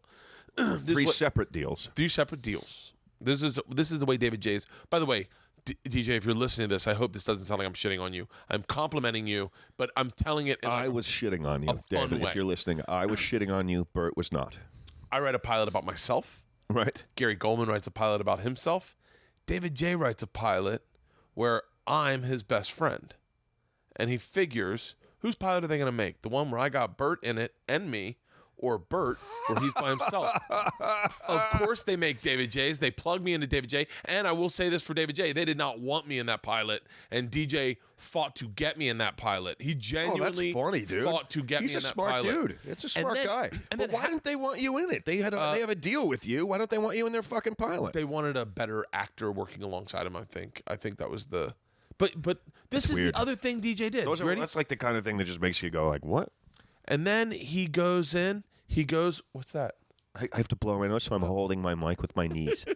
Three separate deals. Three separate deals. This is the way David J's. By the way, DJ, if you're listening to this, I hope this doesn't sound like I'm shitting on you. I'm complimenting you, but I'm telling it. I was shitting on you, fun David. way. If you're listening, I was shitting on you. Bert was not. I write a pilot about myself. Right. Gary Goldman writes a pilot about himself. David J writes a pilot where I'm his best friend. And he figures, whose pilot are they going to make? The one where I got Bert in it and me, or Bert where he's by himself? Of course they make David J's. They plug me into David J. And I will say this for David J. They did not want me in that pilot. And DJ fought to get me in that pilot. He genuinely funny, dude. fought to get He's me in a that smart pilot. dude. It's a smart guy. And But then why didn't they want you in it? They have a deal with you. Why don't they want you in their fucking pilot? They wanted a better actor working alongside him, I think. I think that was the... But this is weird. the other thing DJ did. You ready? That's like the kind of thing that just makes you go like, what? And then he goes in. He goes, what's that? I have to blow my nose, so I'm holding my mic with my knees.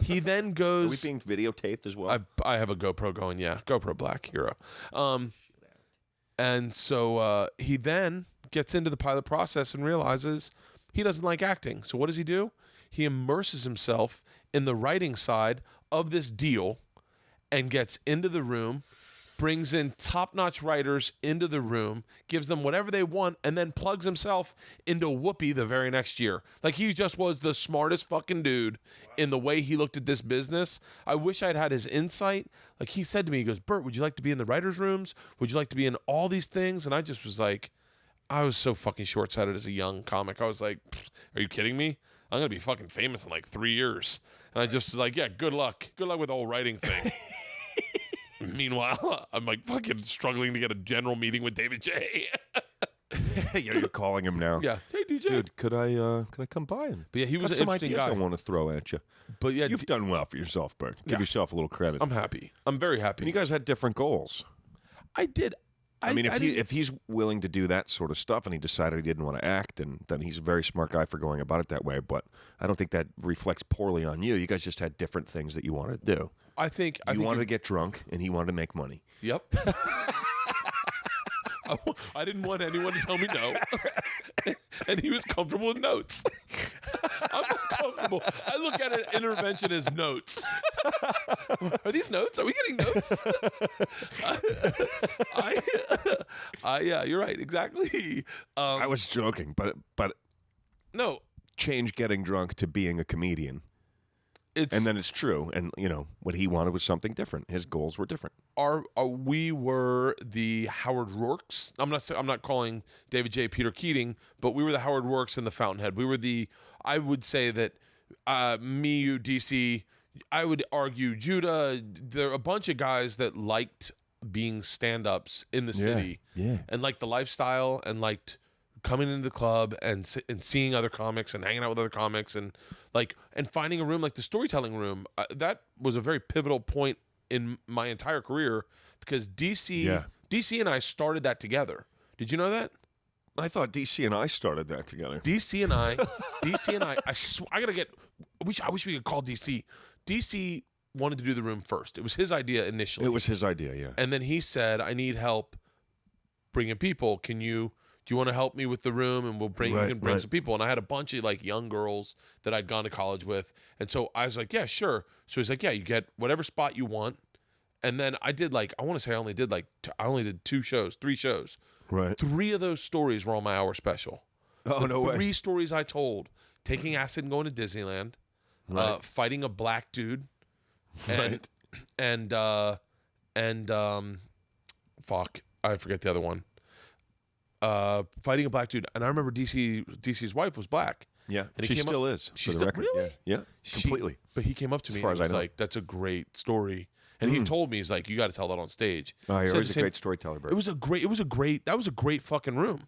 He then Are we goes... being videotaped as well? I have a GoPro going, yeah. GoPro Black Hero. And so he then gets into the pilot process and realizes he doesn't like acting. So what does he do? He immerses himself in the writing side of this deal and gets into the room, brings in top-notch writers into the room, gives them whatever they want, and then plugs himself into Whoopi the very next year. Like, he just was the smartest fucking dude in the way he looked at this business. I wish I'd had his insight. Like, he said to me, he goes, Bert, would you like to be in the writers' rooms? Would you like to be in all these things? And I just was like, I was so fucking short-sighted as a young comic. I was like, are you kidding me? I'm going to be fucking famous in like 3 years. And I just was like, yeah, good luck. Good luck with the whole writing thing. Meanwhile, I'm like fucking struggling to get a general meeting with David J. You're calling him now. Yeah. Hey, DJ. Dude, could I come by and But yeah, he was got an some interesting ideas guy. I want to throw at you. But yeah, You've done well for yourself, Bert. Give Yeah. yourself a little credit. I'm happy. I'm very happy. You guys had different goals. I did. I mean, didn't- if he's willing to do that sort of stuff and he decided he didn't want to act, and then he's a very smart guy for going about it that way. But I don't think that reflects poorly on you. You guys just had different things that you wanted to do. I think You wanted to you're- get drunk, and he wanted to make money. Yep. I didn't want anyone to tell me no. And he was comfortable with notes. I'm comfortable. I look at an intervention as notes. Are these notes? Are we getting notes? Yeah, you're right. Exactly. I was joking, but No, change getting drunk to being a comedian. it's And then it's true. And, what he wanted was something different. His goals were different. we were the Howard Rourkes. I'm not calling David J. Peter Keating, but we were the Howard Rourkes and the Fountainhead. We were I would say that me, you, DC, I would argue Judah, there are a bunch of guys that liked being stand-ups in the city. yeah. And liked the lifestyle and liked coming into the club and seeing other comics and hanging out with other comics and finding a room like the storytelling room. That was a very pivotal point in my entire career because DC and I started that together. Did you know that? I thought DC and I started that together. DC and I, I wish we could call DC. DC wanted to do the room first. It was his idea initially. It was his idea, yeah. And then he said, I need help bringing people. Do you want to help me with the room? And you can bring some people. And I had a bunch of young girls that I'd gone to college with. And so I was like, yeah, sure. So he's like, yeah, you get whatever spot you want. And then I did I want to say I only did 3 shows. Right. 3 of those stories were on my hour special. Oh, no way. 3 stories I told: taking acid and going to Disneyland, Right. fighting a black dude, and and fuck, I forget the other one. Fighting a black dude, and I remember DC's wife was black. Yeah, and she he came still up, is. She's for the still record. really, Yeah, completely. But he came up to me far and as I was know. like, "That's a great story," and he told me, "He's like, you got to tell that on stage." Oh, you're Said always the a same- great storyteller, Bert. That was a great fucking room.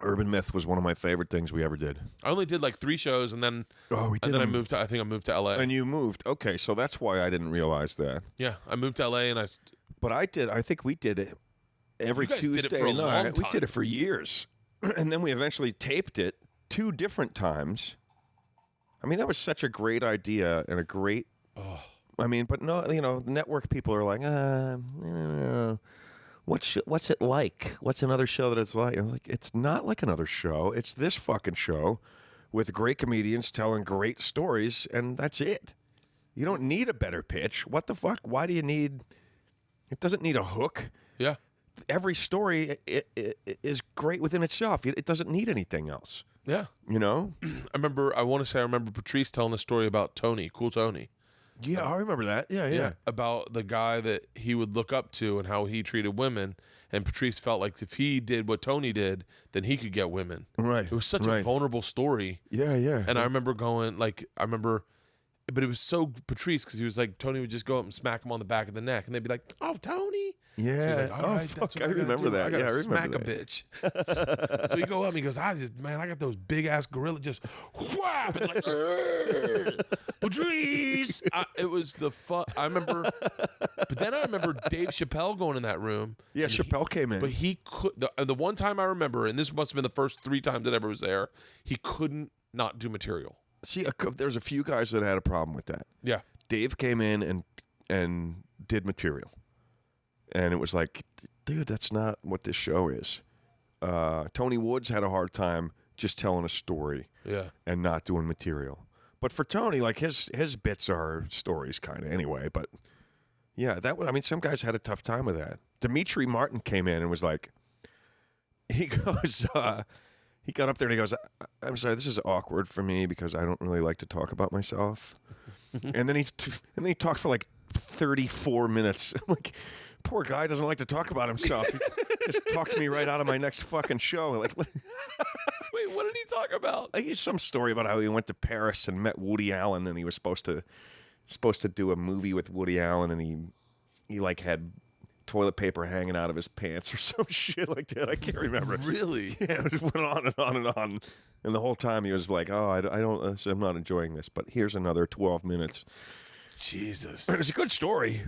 Urban Myth was one of my favorite things we ever did. I only did like 3 shows, and then We I moved to. I think I moved to LA. And you moved. Okay, so that's why I didn't realize that. Yeah, I moved to LA, and But I did. I think we did it every You guys Tuesday did it for a long night. We time. did it for years, and then we eventually taped it 2 different times. I mean, that was such a great idea and a great. I mean, but no, the network people are like, what's it like? What's another show that it's like? I'm like, it's not like another show. It's this fucking show with great comedians telling great stories, and that's it. You don't need a better pitch. What the fuck? Why do you need? It doesn't need a hook. yeah. Every story is great within itself. It doesn't need anything else. Yeah. You know? I want to say I remember Patrice telling the story about Tony, Cool Tony. Yeah, I remember that. Yeah. About the guy that he would look up to and how he treated women. And Patrice felt like if he did what Tony did, then he could get women. Right. It was such a vulnerable story. Yeah. And I remember but it was so Patrice because he was like, Tony would just go up and smack him on the back of the neck. And they'd be like, "Oh, Tony." Yeah. So he's like, "All right, that's what I gotta remember do. that. I gotta Yeah, I remember smack that. a bitch." So he go up and he goes, I got those big ass gorilla just whap and like Patrice. It was the fun. I remember, but then I remember Dave Chappelle going in that room. Yeah, and Chappelle came in. But he could. The one time I remember, and this must have been the first 3 times that ever was there, he couldn't not do material. See, there's a few guys that had a problem with that. Yeah. Dave came in and did material. And it was like, dude, that's not what this show is. Tony Woods had a hard time just telling a story Yeah. and not doing material. But for Tony, like his bits are stories kind of anyway. But yeah, some guys had a tough time with that. Dimitri Martin came in and was like, he goes, he got up there and he goes, "I'm sorry, this is awkward for me because I don't really like to talk about myself." and then he talked for like 34 minutes. Like, poor guy doesn't like to talk about himself. He just talked me right out of my next fucking show. Like, Wait, what did he talk about? He's some story about how he went to Paris and met Woody Allen, and he was supposed to do a movie with Woody Allen, and he like had toilet paper hanging out of his pants or some shit like that. I can't remember. Really? Yeah, it just went on and on and on. And the whole time he was like, "Oh, I'm not enjoying this, but here's another 12 minutes." Jesus. It was a good story.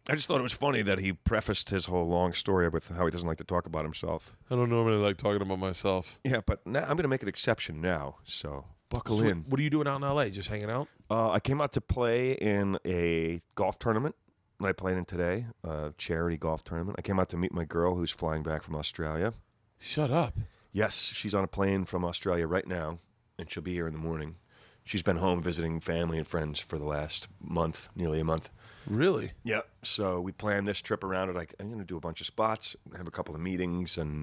I just thought it was funny that he prefaced his whole long story with how he doesn't like to talk about himself. I don't normally like talking about myself. Yeah, but now I'm going to make an exception now, so buckle in. What are you doing out in LA? Just hanging out? I came out to play in a golf tournament that I played in today, a charity golf tournament. I came out to meet my girl who's flying back from Australia. Shut up. Yes, she's on a plane from Australia right now, and she'll be here in the morning. She's been home visiting family and friends for the last month, nearly a month. Really? Yeah, so we planned this trip around it. I'm going to do a bunch of spots, have a couple of meetings, and,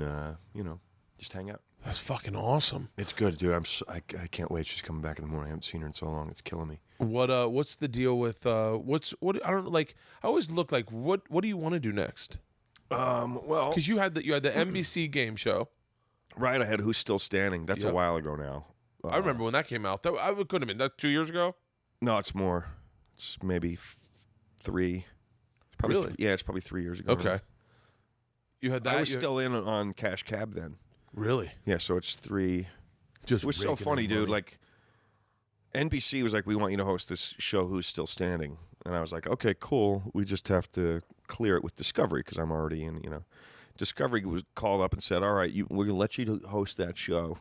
just hang out. That's fucking awesome. It's good, dude. I can't wait. She's coming back in the morning. I haven't seen her in so long. It's killing me. What's the deal with I don't like. I always look like what do you want to do next? Well, Because you had the NBC game show. right, I had Who's Still Standing. That's Yep. a while ago now. I remember when that came out. That could have been that 2 years ago. No, it's more. It's maybe 3. It's probably Really? Yeah, it's probably 3 years ago. Okay. You had that. I was still in on Cash Cab then. Really. Yeah, so it's 3. Just It was so raking funny, in dude. money. Like, NBC was like, "We want you to host this show, Who's Still Standing," and I was like, "Okay, cool. We just have to clear it with Discovery because I'm already in." Discovery was called up and said, "All right, we're gonna let you host that show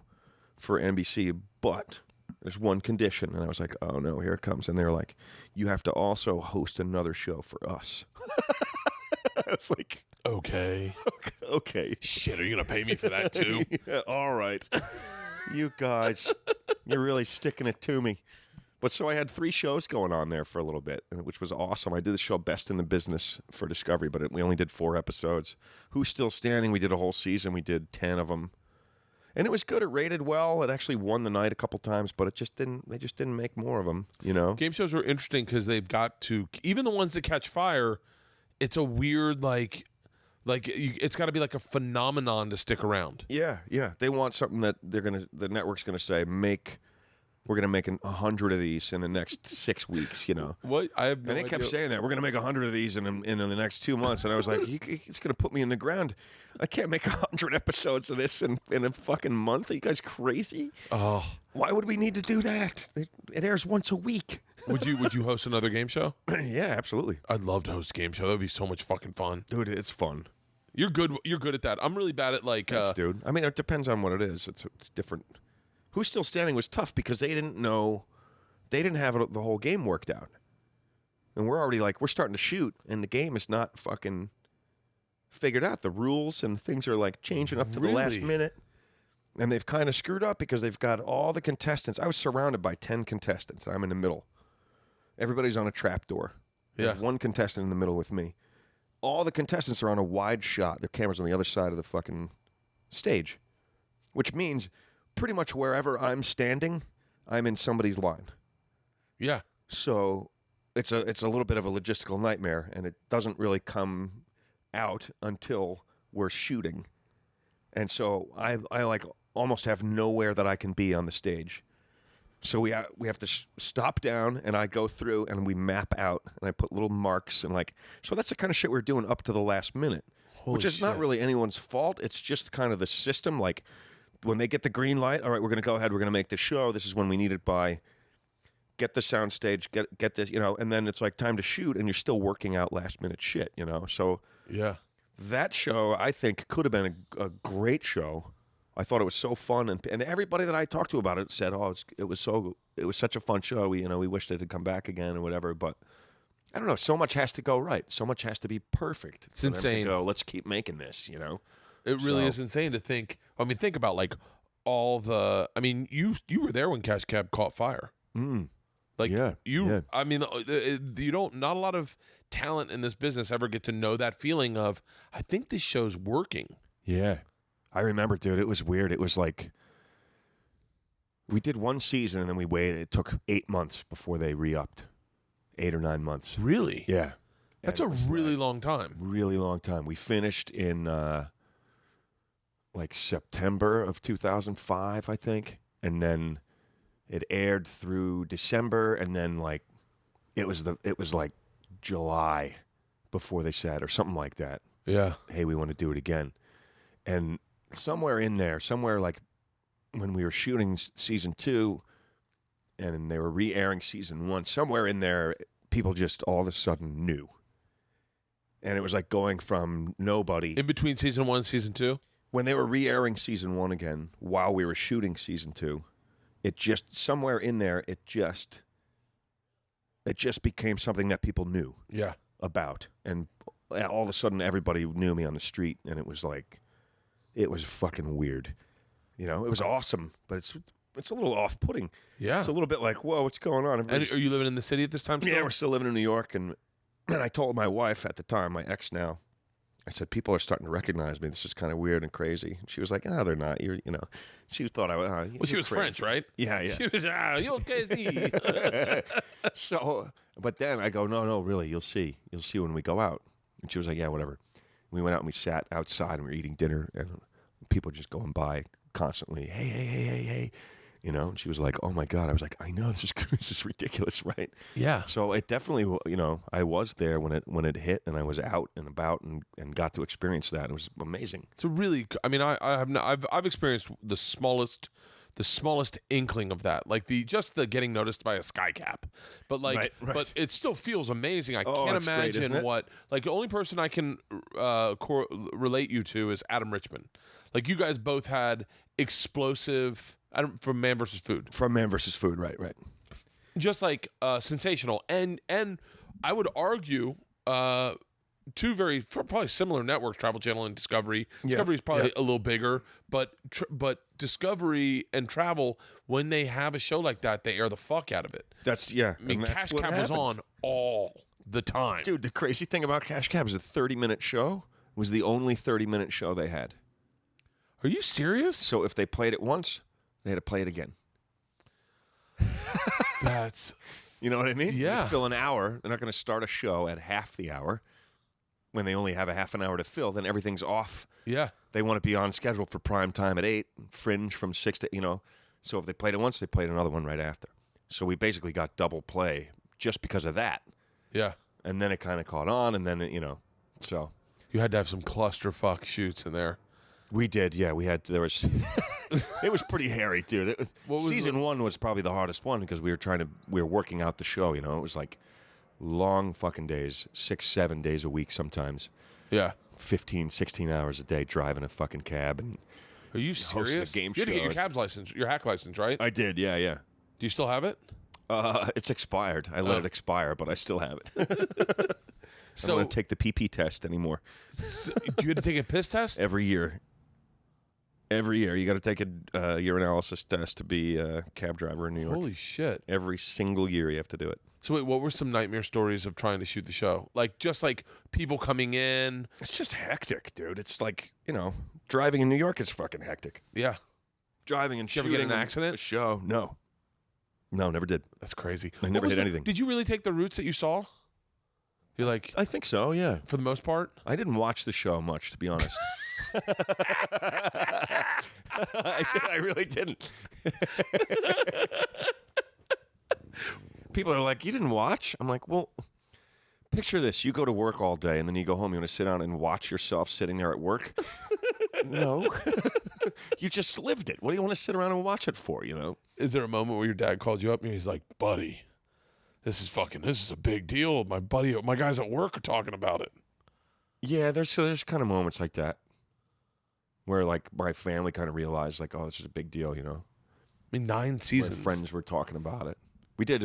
for NBC, but there's one condition." And I was like, "Oh no, here it comes!" And they're like, "You have to also host another show for us." I was like, okay. "Okay, Shit, are you gonna pay me for that too? yeah, all right." You guys, you're really sticking it to me. But so I had 3 shows going on there for a little bit, which was awesome. I did the show Best in the Business for Discovery, but we only did 4 episodes. Who's Still Standing? We did a whole season. We did 10 of them. And it was good. It rated well. It actually won the night a couple times, but they just didn't make more of them, you know? Game shows are interesting because they've got to, even the ones that catch fire, it's a weird, it's got to be like a phenomenon to stick around. Yeah. They want something that the network's going to say, we're going to make 100 of these in the next 6 weeks, you know? What? I have no And they kept saying that. We're going to make 100 of these in the next 2 months. And I was like, it's going to put me in the ground. I can't make 100 episodes of this in a fucking month. Are you guys crazy? Oh. Why would we need to do that? It airs once a week. Would you host another game show? Yeah, absolutely. I'd love to host a game show. That would be so much fucking fun. Dude, it's fun. You're good at that. I'm really bad at Thanks, dude. I mean, it depends on what it is. It's different. Who's Still Standing was tough because they didn't have the whole game worked out. And we're already we're starting to shoot, and the game is not fucking figured out. The rules and things are changing up to the last Really? minute. And they've kind of screwed up because they've got all the contestants. I was surrounded by 10 contestants. I'm in the middle. Everybody's on a trap door. There's one contestant in the middle with me. All the contestants are on a wide shot. Their camera's on the other side of the fucking stage, which means pretty much wherever I'm standing, I'm in somebody's line. Yeah. So it's a little bit of a logistical nightmare, and it doesn't really come out until we're shooting. And so I almost have nowhere that I can be on the stage. So we have to stop down, and I go through, and we map out, and I put little marks, and so that's the kind of shit we're doing up to the last minute, which is not really anyone's fault. It's just kind of the system. When they get the green light, all right, we're going to go ahead, we're going to make the show. This is when we need it by. Get the sound stage, get this, and then it's time to shoot, and you're still working out last minute shit, So Yeah. that show, I think, could have been a great show. I thought it was so fun, and everybody that I talked to about it said, "Oh, it was such a fun show. We wished it had come back again or whatever." But I don't know. So much has to go right. So much has to be perfect. It's insane. To go, let's keep making this. It really is insane to think. I mean, think about all the. I mean, you were there when Cash Cab caught fire. Mm. I mean, not a lot of talent in this business ever get to know that feeling of, I think this show's working. Yeah. I remember, dude, it was weird. It was we did one season and then we waited. It took 8 months before they re-upped. 8 or 9 months. Really? Yeah. That's a really long time. Really long time. We finished in September of 2005, I think. And then it aired through December, and then it was July before they said, or something like that. Yeah. Hey, we want to do it again. And somewhere in there, when we were shooting season 2 and they were re-airing season 1, somewhere in there, people just all of a sudden knew. And it was going from nobody. In between season 1 and season 2? When they were re-airing season 1 again, while we were shooting season 2, it just, somewhere in there, it just became something that people knew about. And all of a sudden, everybody knew me on the street, and it was it was fucking weird. It was awesome, but it's a little off-putting. Yeah. It's a little bit whoa, what's going on? And are you living in the city at this time still? Yeah, we're still living in New York, and I told my wife at the time, my ex now, I said, people are starting to recognize me. This is kind of weird and crazy. And she was like, "Oh, they're not. She thought I was. Well, she was crazy. French, right? Yeah. She was, you're crazy. So, but then I go, no, really, you'll see. You'll see when we go out. And she was like, yeah, whatever. We went out and we sat outside and we were eating dinner, and people just going by constantly, hey. And she was like, oh my God. I was like, I know, this is ridiculous, right? Yeah. So it definitely, I was there when it hit, and I was out and about and got to experience that. It was amazing. It's a really, I mean, I've experienced the smallest inkling of that, just the getting noticed by a sky cap, but right. But it still feels amazing. I can't imagine what, the only person I can relate you to is Adam Richman. You guys both had explosive. From Man vs. Food. From Man vs. Food, right. Just sensational, and I would argue two probably similar networks, Travel Channel and Discovery. Discovery is probably a little bigger, but Discovery and Travel, when they have a show like that, they air the fuck out of it. I mean, Cash Cab was on all the time. Dude, the crazy thing about Cash Cab is a 30-minute show was the only 30-minute show they had. Are you serious? So if they played it once, they had to play it again. That's You know what I mean? Yeah. They fill an hour. They're not going to start a show at half the hour when they only have a half an hour to fill. Then everything's off. yeah. They want to be on schedule for prime time at 8, Fringe from 6 to, So if they played it once, they played another one right after. So we basically got double play just because of that. Yeah. And then it kind of caught on, and then, so. You had to have some clusterfuck shoots in there. We did, yeah. It was pretty hairy, dude. It was season 1 was probably the hardest one because we were working out the show, It was like long fucking days, 6-7 days a week sometimes. Yeah. 15, 16 hours a day driving a fucking cab and Are you hosting a serious? game You had to get your show. cab's license, your hack license, right? I did, yeah. Do you still have it? It's expired. I let it expire, but I still have it. So, I don't take the PP test anymore. so you had to take a piss test? Every year. Every year. You got to take a urinalysis test to be a cab driver in New York. Holy shit. Every single year you have to do it. So wait, what were some nightmare stories of trying to shoot the show? Like, just like people coming in? It's just hectic, dude. It's like, driving in New York is fucking hectic. Yeah. Driving and Did you ever shooting get in an accident? a show. No, never did. That's crazy. I never What was hit the- anything. Did you really take the routes that you saw? You're like, I think so, yeah. for the most part? I didn't watch the show much, to be honest. I really didn't. People are like, you didn't watch? I'm like, well, picture this. You go to work all day, and then you go home. You want to sit down and watch yourself sitting there at work? No. You just lived it. What do you want to sit around and watch it for, Is there a moment where your dad called you up and he's like, buddy, this is a big deal. My guys at work are talking about it. Yeah, there's kind of moments like that where, like, my family kind of realized, like, oh, this is a big deal, I mean, 9 My seasons. friends were talking about it. We did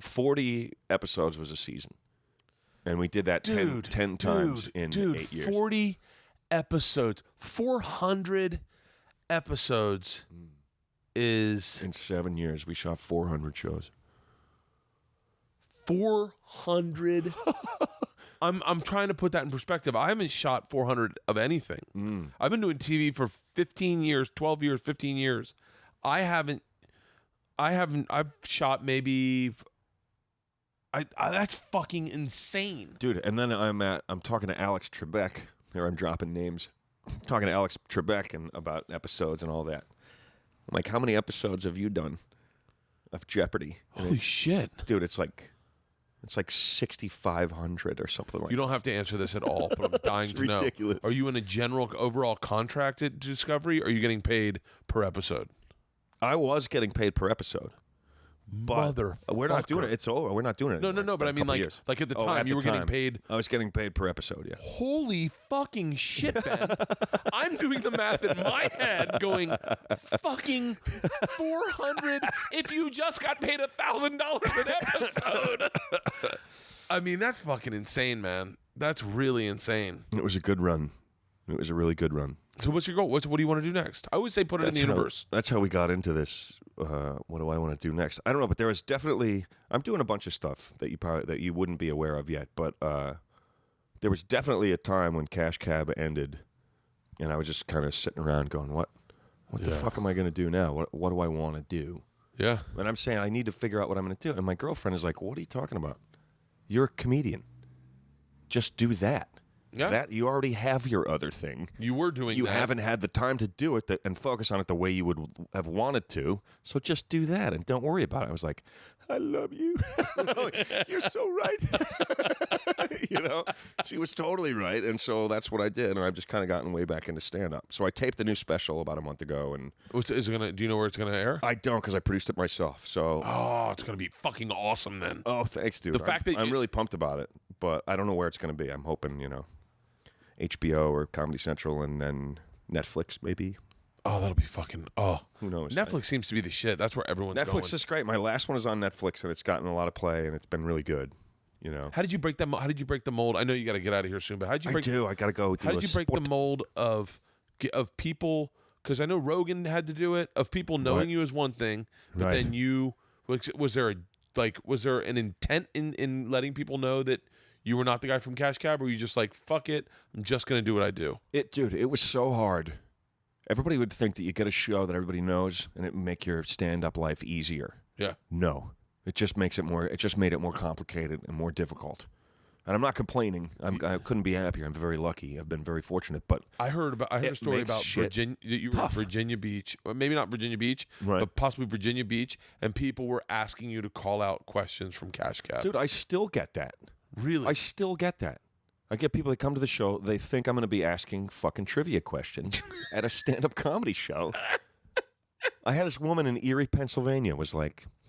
40 episodes was a season. And we did that 10 times in 8 years. 40 episodes. 400 episodes is In 7 years, we shot 400 shows. 400. I'm trying to put that in perspective. I haven't shot 400 of anything. I've been doing TV for 15 years, 12 years, 15 years. I've shot maybe that's fucking insane. Dude, and then I'm talking to Alex Trebek. There I'm dropping names. I'm talking to Alex Trebek and about episodes and all that. I'm like, how many episodes have you done of Jeopardy? Holy shit. Dude, it's like 6,500 or something like that. You don't have to answer this at all, but I'm dying to know. ridiculous. Are you in a general overall contract at Discovery, or are you getting paid per episode? I was getting paid per episode. But we're not doing it. It's over. We're not doing it No, anymore. but I For a mean, couple like, years. like at the Oh, time, at you the were getting time. paid. I was getting paid per episode, yeah. Holy fucking shit, Ben. I'm doing the math in my head going, fucking 400 if you just got paid $1,000 an episode. I mean, that's fucking insane, man. That's really insane. It was a good run. It was a really good run. So what's your goal? What do you want to do next? I would say put it in the universe. That's how we got into this. What do I want to do next? I don't know, but there was definitely. I'm doing a bunch of stuff that you wouldn't be aware of yet. But there was definitely a time when Cash Cab ended, and I was just kind of sitting around going, "What the fuck am I going to do now? What do I want to do?" Yeah. And I'm saying I need to figure out what I'm going to do. And my girlfriend is like, "What are you talking about? You're a comedian. Just do that." Yeah. That you already have your other thing. You were doing You that. haven't had the time to do it and focus on it the way you would have wanted to. So just do that and don't worry about it. I was like, I love you. You're so right. She was totally right. And so that's what I did. And I've just kind of gotten way back into stand-up. So I taped a new special about a month ago. And Is it gonna? Do you know where it's gonna air? I don't because I produced it myself. So Oh, it's gonna be fucking awesome then. oh, thanks, dude. The fact that I'm really pumped about it. But I don't know where it's going to be. I'm hoping, HBO or Comedy Central and then Netflix maybe. Oh, that'll be fucking. Oh, Who knows? Netflix seems to be the shit. That's where everyone's going. Netflix is great. My last one is on Netflix and it's gotten a lot of play and it's been really good. How did you break them? How did you break the mold? I know you got to get out of here soon, but how did you break? I got to go. How did you break the mold of people? Because I know Rogan had to do it. Of people knowing you as one thing, but Right. then you was there an intent in letting people know that you were not the guy from Cash Cab, or were you just like, fuck it, I'm just gonna do what I do? Dude, it was so hard. Everybody would think that you get a show that everybody knows and it would make your stand-up life easier. Yeah. No. It just makes it more. It just made it more complicated and more difficult. And I'm not complaining. I couldn't be happier. I'm very lucky. I've been very fortunate. But I heard a story about Virginia. You were in Virginia Beach, or maybe not Virginia Beach, Right. but possibly Virginia Beach, and people were asking you to call out questions from Cash Cab. dude, I still get that. Really? I still get that. I get people that come to the show. They think I'm going to be asking fucking trivia questions at a stand-up comedy show. I had this woman in Erie, Pennsylvania.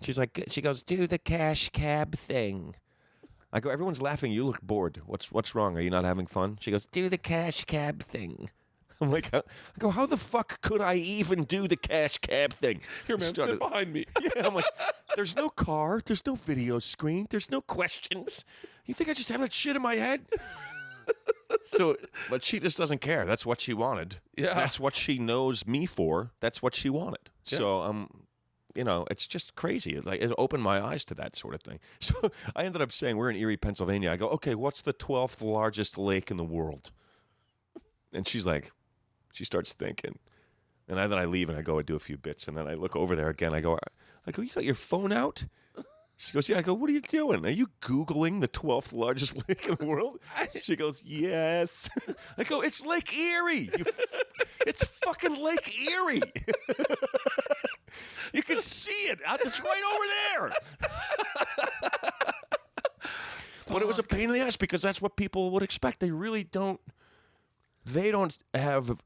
She goes, do the Cash Cab thing. I go, everyone's laughing. You look bored. What's wrong? Are you not having fun? She goes, do the Cash Cab thing. I'm like, I go, how the fuck could I even do the Cash Cab thing? Here, man, sit behind me. Yeah, I'm like, there's no car, there's no video screen, there's no questions. You think I just have that shit in my head? So, but she just doesn't care. That's what she wanted. Yeah. That's what she knows me for. That's what she wanted. Yeah. So, it's just crazy. It opened my eyes to that sort of thing. So I ended up saying, we're in Erie, Pennsylvania. I go, okay, what's the 12th largest lake in the world? And she's like, she starts thinking. And then I leave and I go and do a few bits. And then I look over there again. I go, you got your phone out? She goes, yeah. I go, what are you doing? Are you Googling the 12th largest lake in the world? She goes, yes. I go, it's Lake Erie. It's fucking Lake Erie. You can see it. It's right over there. But it was a pain in the ass because that's what people would expect. They really don't. They don't have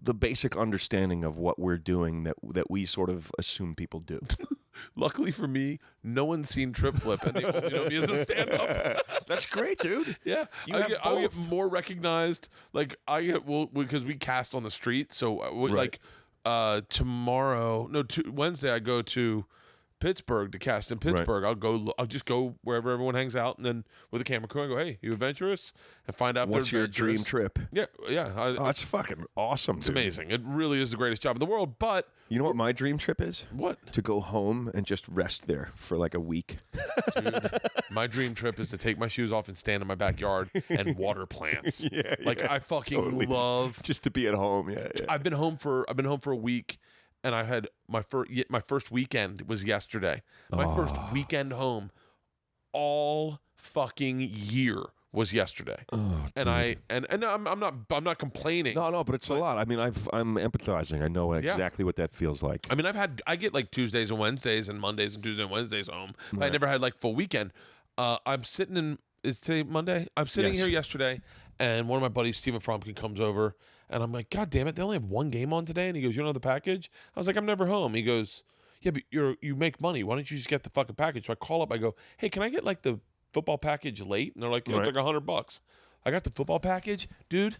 the basic understanding of what we're doing that we sort of assume people do. Luckily for me, no one's seen Trip Flip, and they only know me as a stand-up. That's great, dude. Yeah, You have I get both. more recognized. Like because we cast on the street. So Right. Wednesday I go to Pittsburgh to cast in Pittsburgh. I'll just go wherever everyone hangs out, and then with a camera crew, I go, "Hey, you adventurous?" And find out if What's they're your dream adventurous. trip? Yeah. Oh, that's fucking awesome, It's dude. amazing. It really is the greatest job in the world. But You know what my dream trip is? what, To go home and just rest there for like a week. dude? My dream trip is to take my shoes off and stand in my backyard and water plants. I fucking totally. love. Just to be at home. Yeah. I've been home for a week, and I had my first weekend was yesterday. My first weekend home all fucking year was yesterday. Oh, and I'm not complaining. No, but it's a lot. I mean, I'm empathizing. I know exactly what that feels like. I mean, I get like Tuesdays and Wednesdays and Mondays and Tuesdays and Wednesdays home. But I never had like full weekend. I'm sitting in. Is today Monday? I'm sitting Yes. here yesterday, and one of my buddies, Stephen Fromkin, comes over, and I'm like, God damn it, they only have one game on today. And he goes, you don't have the package? I was like, I'm never home. He goes, yeah, but you make money. Why don't you just get the fucking package? So I call up. I go, hey, can I get like the football package late? And they're like, it's like $100. I got the football package, dude.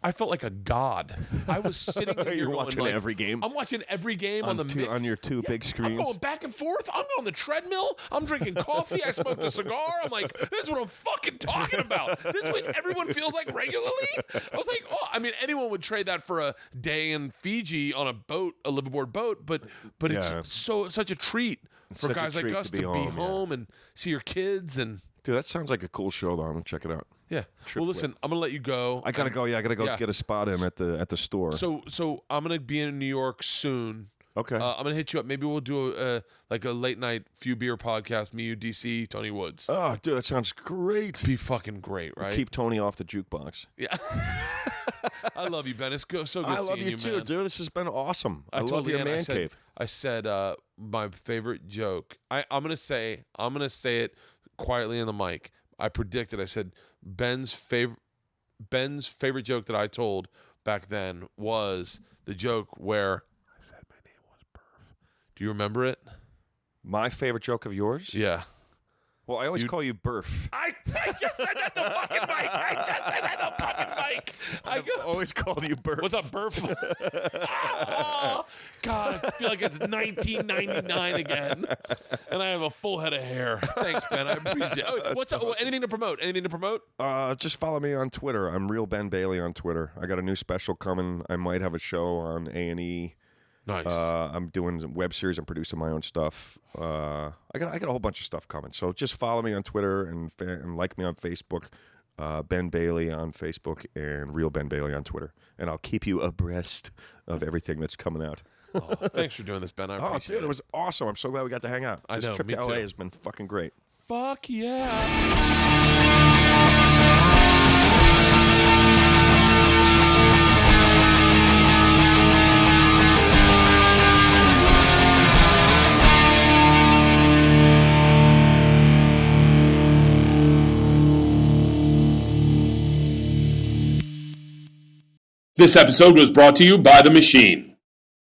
I felt like a god. I was sitting there You're going, watching like, every game? I'm watching every game on the mix. On your two big screens? I'm going back and forth. I'm on the treadmill. I'm drinking coffee. I smoked a cigar. I'm like, this is what I'm fucking talking about. This is what everyone feels like regularly. I was like, oh, I mean, anyone would trade that for a day in Fiji on a boat, a liveaboard boat, but it's such a treat for such a guys like treat us to be home, and see your kids and. Dude, that sounds like a cool show, though. I'm going to check it out. Yeah. Trip Well, listen, I'm gonna let you go. I got to go. Yeah, I got to go get a spot in at the store. So I'm gonna be in New York soon. Okay. I'm gonna hit you up. Maybe we'll do a late night few beer podcast. Me, you, DC, Tony Woods. Oh, dude, that sounds great. Be fucking great, right? Keep Tony off the jukebox. Yeah. I love you, Ben. It's so good I love seeing you too, man. dude. This has been awesome. I told love your Leanne, man cave. I said my favorite joke. I'm gonna say it quietly in the mic. I predicted. I said Ben's favorite joke that I told back then was the joke where I said my name was Burf. Do you remember it? My favorite joke of yours? Yeah. Well, I always call you Burf. I just said that in the fucking mic. I just said that in the fucking mic. I've always called you Burf. What's up, Burf? Oh, God, I feel like it's 1999 again, and I have a full head of hair. Thanks, Ben. I appreciate it. Oh, what's up? Anything to promote? Anything to promote? Just follow me on Twitter. I'm Real Ben Bailey on Twitter. I got a new special coming. I might have a show on A&E. Nice. I'm doing a web series. I'm producing my own stuff. I got a whole bunch of stuff coming. So just follow me on Twitter and like me on Facebook. Ben Bailey on Facebook and Real Ben Bailey on Twitter. And I'll keep you abreast of everything that's coming out. Oh, thanks for doing this, Ben. I Oh, appreciate dude, it was awesome. I'm so glad we got to hang out. I This know, trip me to LA too. has been fucking great. Fuck yeah. This episode was brought to you by The Machine.